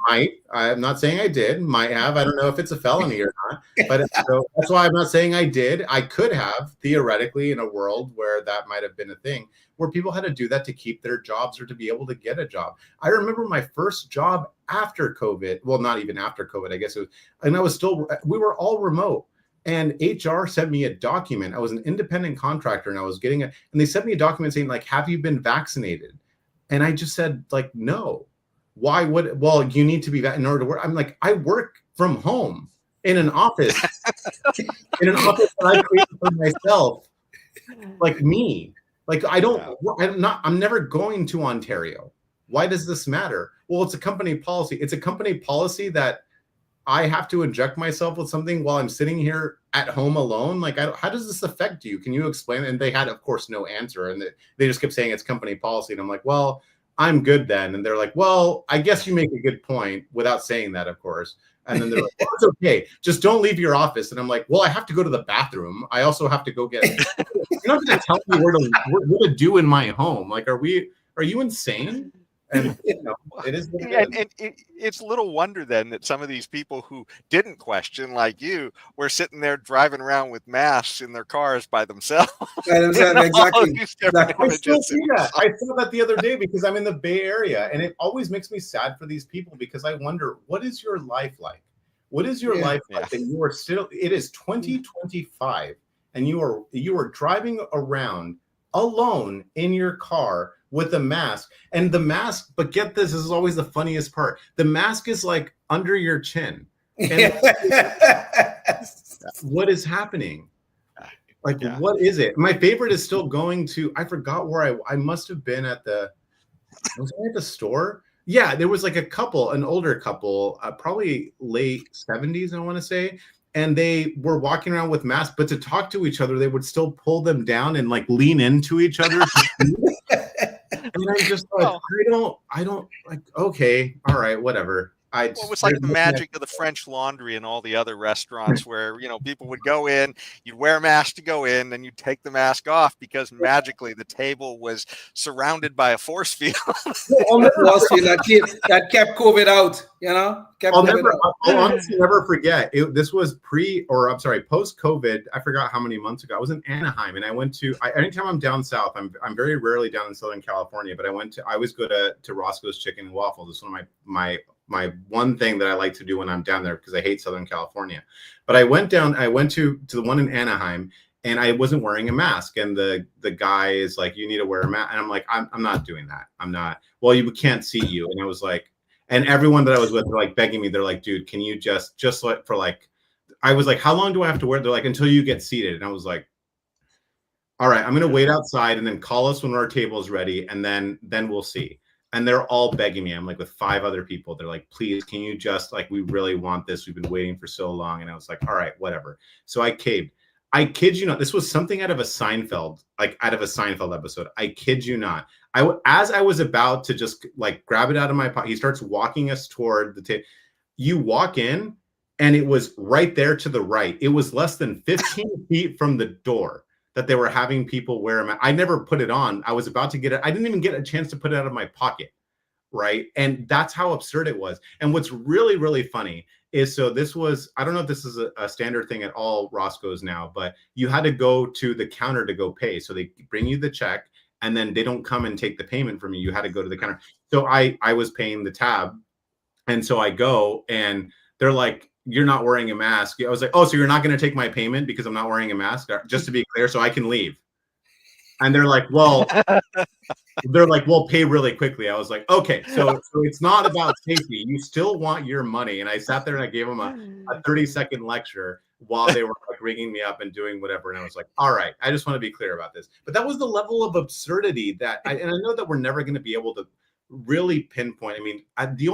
I'm not saying I did, might have. I don't know if it's a felony or not, but so that's why I'm not saying I did. I could have, theoretically, in a world where that might have been a thing, where people had to do that to keep their jobs or to be able to get a job. I remember my first job after COVID. Well, not even after COVID, I guess it was, and we were all remote. And HR sent me a document. I was an independent contractor, and I was and they sent me a document saying, like, have you been vaccinated? And I just said, like, no. Why would? Well, you need to be in order to work. I'm like, I work from home in an office, that I created for myself, like me. Like, I'm never going to Ontario. Why does this matter? Well, it's a company policy. It's a company policy that I have to inject myself with something while I'm sitting here at home alone. Like, how does this affect you? Can you explain? And they had, of course, no answer. And they just kept saying it's company policy. And I'm like, well, I'm good then. And they're like, well, I guess you make a good point, without saying that, of course. And then they're like, well, it's okay. Just don't leave your office. And I'm like, well, I have to go to the bathroom. I also have to go get, you're not going to tell me what to do in my home. Like, are you insane? And it is what it is. And it's little wonder then that some of these people who didn't question, like you, were sitting there driving around with masks in their cars by themselves. Exactly. I still see that. I saw that the other day because I'm in the Bay Area, and it always makes me sad for these people, because I wonder, what is your life like? What is your life like? And you are still. It is 2025, and you are driving around alone in your car with a mask, and the mask, but get this is always the funniest part. The mask is like under your chin. And what is happening? Like, what is it? My favorite is still going to, I forgot where I must have been at the store. Yeah, there was like an older couple, probably late 70s, I want to say. And they were walking around with masks, but to talk to each other, they would still pull them down and like lean into each other. And I'm just like, I don't like, okay, all right, whatever. Well, it was like the magic of the French Laundry and all the other restaurants where, people would go in, you'd wear a mask to go in, then you'd take the mask off because magically the table was surrounded by a force field. Force field that kept COVID out, I'll honestly never forget. This was post-COVID. I forgot how many months ago. I was in Anaheim, and I went to. Anytime I'm down south, I'm very rarely down in Southern California, but I always go to Roscoe's Chicken and Waffles. It's one of my one thing that I like to do when I'm down there because I hate Southern California. But I went to the one in Anaheim, and I wasn't wearing a mask. And the guy is like, "You need to wear a mask." And I'm like, I'm not doing that. I'm not. Well, we can't see you. And I was like, and everyone that I was with were like begging me. They're like, "Dude, can you just like for like," I was like, "How long do I have to wear?" They're like, "Until you get seated." And I was like, "All right, I'm going to wait outside and then call us when our table is ready. And then we'll see." And they're all begging me. I'm like with 5 other people. They're like, "Please, can you just like, we really want this. We've been waiting for so long." And I was like, "All right, whatever." So I caved. I kid you not. This was something out of a Seinfeld episode. I kid you not. As I was about to just like grab it out of my pocket, he starts walking us toward the table. You walk in and it was right there to the right. It was less than 15 feet from the door that they were having people wear a mask. I never put it on. I was about to get it. I didn't even get a chance to put it out of my pocket. Right. And that's how absurd it was. And what's really, really funny is, so this was, I don't know if this is a standard thing at all Roscoe's now, but you had to go to the counter to go pay. So they bring you the check and then they don't come and take the payment from you. You had to go to the counter. So I was paying the tab. And so I go and they're like, "You're not wearing a mask." I was like, "Oh, so you're not going to take my payment because I'm not wearing a mask?" Just to be clear, so I can leave. And they're like, "Well," "we'll pay really quickly." I was like, "Okay, so it's not about safety. You still want your money." And I sat there and I gave them a 30-second lecture while they were like ringing me up and doing whatever. And I was like, "All right, I just want to be clear about this." But that was the level of absurdity and I know that we're never going to be able to really pinpoint. I mean, the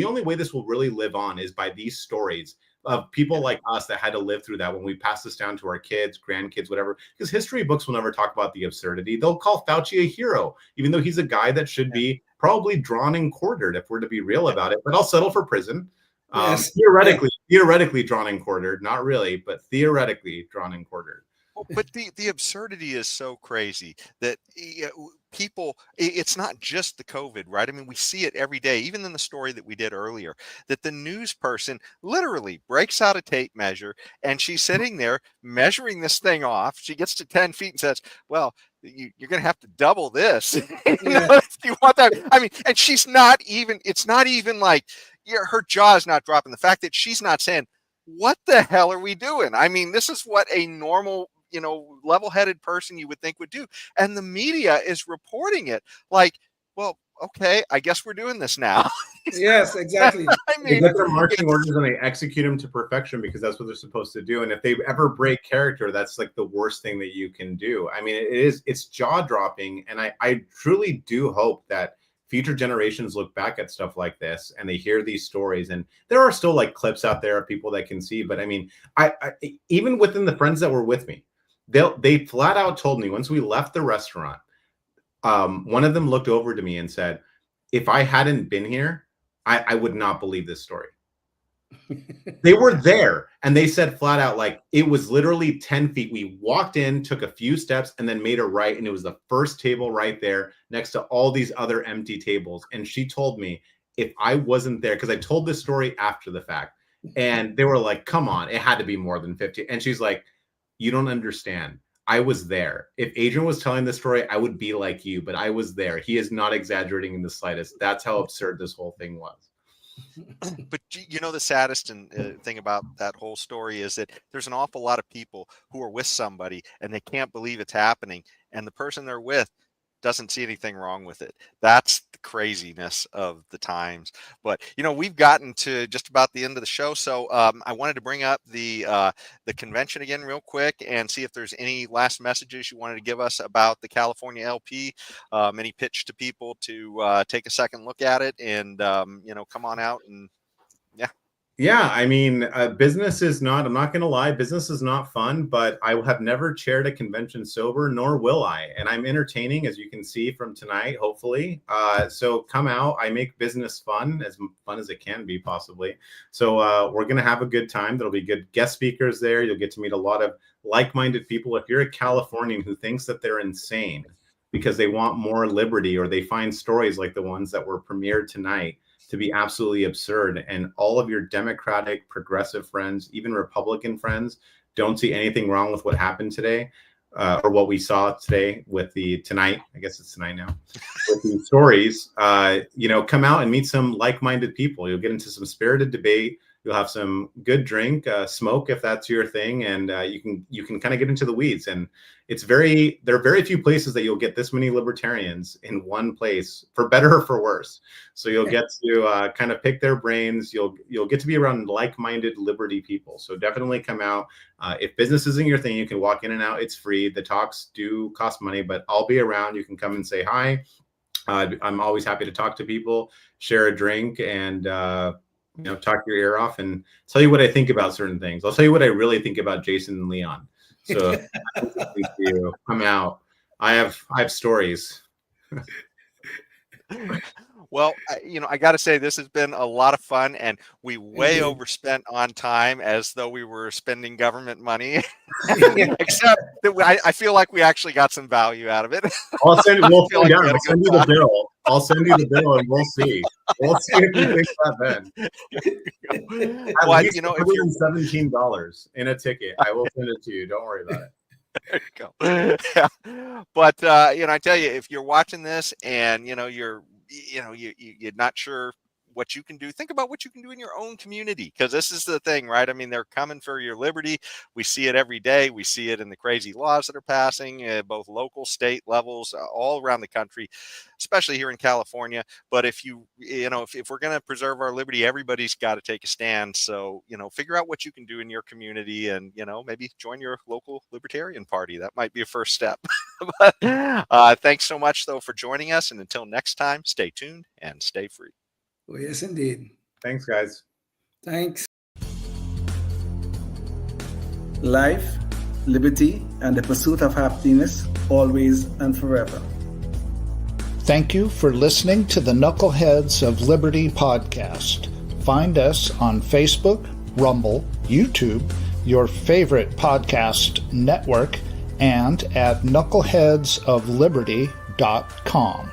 only way this will really live on is by these stories of people like us that had to live through that when we pass this down to our kids, grandkids, whatever, because history books will never talk about the absurdity. They'll call Fauci a hero, even though he's a guy that should be probably drawn and quartered if we're to be real about it, but I'll settle for prison. Theoretically drawn and quartered, not really, but theoretically drawn and quartered. But the absurdity is so crazy that people, it's not just the COVID, right? I mean, we see it every day, even in the story that we did earlier, that the news person literally breaks out a tape measure and she's sitting there measuring this thing off. She gets to 10 feet and says, "Well, you're going to have to double this." If you want that. I mean, and it's not even like her jaw is not dropping. The fact that she's not saying, "What the hell are we doing?" I mean, this is what a normal, level-headed person you would think would do. And the media is reporting it like, "Well, okay, I guess we're doing this now." Yes, exactly. I mean, they get their marching orders and they execute them to perfection because that's what they're supposed to do. And if they ever break character, that's like the worst thing that you can do. I mean, it's jaw-dropping. And I truly do hope that future generations look back at stuff like this and they hear these stories. And there are still like clips out there of people that can see. But I mean, I even within the friends that were with me, they flat out told me once we left the restaurant, one of them looked over to me and said, "If I hadn't been here, I would not believe this story." They were there and they said flat out, like, it was literally 10 feet. We walked in, took a few steps and then made a right. And it was the first table right there next to all these other empty tables. And she told me if I wasn't there, because I told this story after the fact, and they were like, "Come on, it had to be more than 50. And she's like, "You don't understand. I was there. If Adrian was telling this story, I would be like you, but I was there. He is not exaggerating in the slightest." That's how absurd this whole thing was. But the saddest thing about that whole story is that there's an awful lot of people who are with somebody and they can't believe it's happening. And the person they're with doesn't see anything wrong with it. That's the craziness of the times. But we've gotten to just about the end of the show, so I wanted to bring up the convention again real quick and see if there's any last messages you wanted to give us about the California LP. Any pitch to people to take a second look at it and come on out and Yeah, I mean, business is not, I'm not going to lie, business is not fun, but I have never chaired a convention sober, nor will I. And I'm entertaining, as you can see from tonight, hopefully. So come out. I make business fun as it can be, possibly. So we're going to have a good time. There'll be good guest speakers there. You'll get to meet a lot of like-minded people. If you're a Californian who thinks that they're insane because they want more liberty, or they find stories like the ones that were premiered tonight to be absolutely absurd, and all of your Democratic, progressive friends, even Republican friends, don't see anything wrong with what happened today, or what we saw today with tonight, I guess it's tonight now, with these stories, come out and meet some like-minded people. You'll get into some spirited debate. You'll have some good drink, smoke if that's your thing, and you can kind of get into the weeds. And there are very few places that you'll get this many libertarians in one place, for better or for worse. So you'll get to kind of pick their brains. You'll get to be around like-minded liberty people. So definitely come out. If business isn't your thing, you can walk in and out. It's free. The talks do cost money, but I'll be around. You can come and say hi. I'm always happy to talk to people, share a drink, and talk your ear off and tell you what I think about certain things. I'll tell you what I really think about Jason and Leon. So you come out. I have stories. Well, I got to say, this has been a lot of fun, and we way overspent on time as though we were spending government money, except that I feel like we actually got some value out of it. I'll send you the bill. I'll send you the bill, and we'll see. We'll see if you think that then. At least $117 in a ticket. I will send it to you. Don't worry about it. There you go. Yeah. But I tell you, if you're watching this and you're not sure what you can do, think about what you can do in your own community, because this is the thing, right? I mean, they're coming for your liberty. We see it every day. We see it in the crazy laws that are passing at both local, state levels, all around the country, especially here in California. But if if we're going to preserve our liberty, everybody's got to take a stand. So, figure out what you can do in your community, and, maybe join your local libertarian party. That might be a first step. But thanks so much, though, for joining us. And until next time, stay tuned and stay free. Oh, yes, indeed. Thanks, guys. Thanks. Life, liberty, and the pursuit of happiness, always and forever. Thank you for listening to the Knuckleheads of Liberty podcast. Find us on Facebook, Rumble, YouTube, your favorite podcast network, and at knuckleheadsofliberty.com.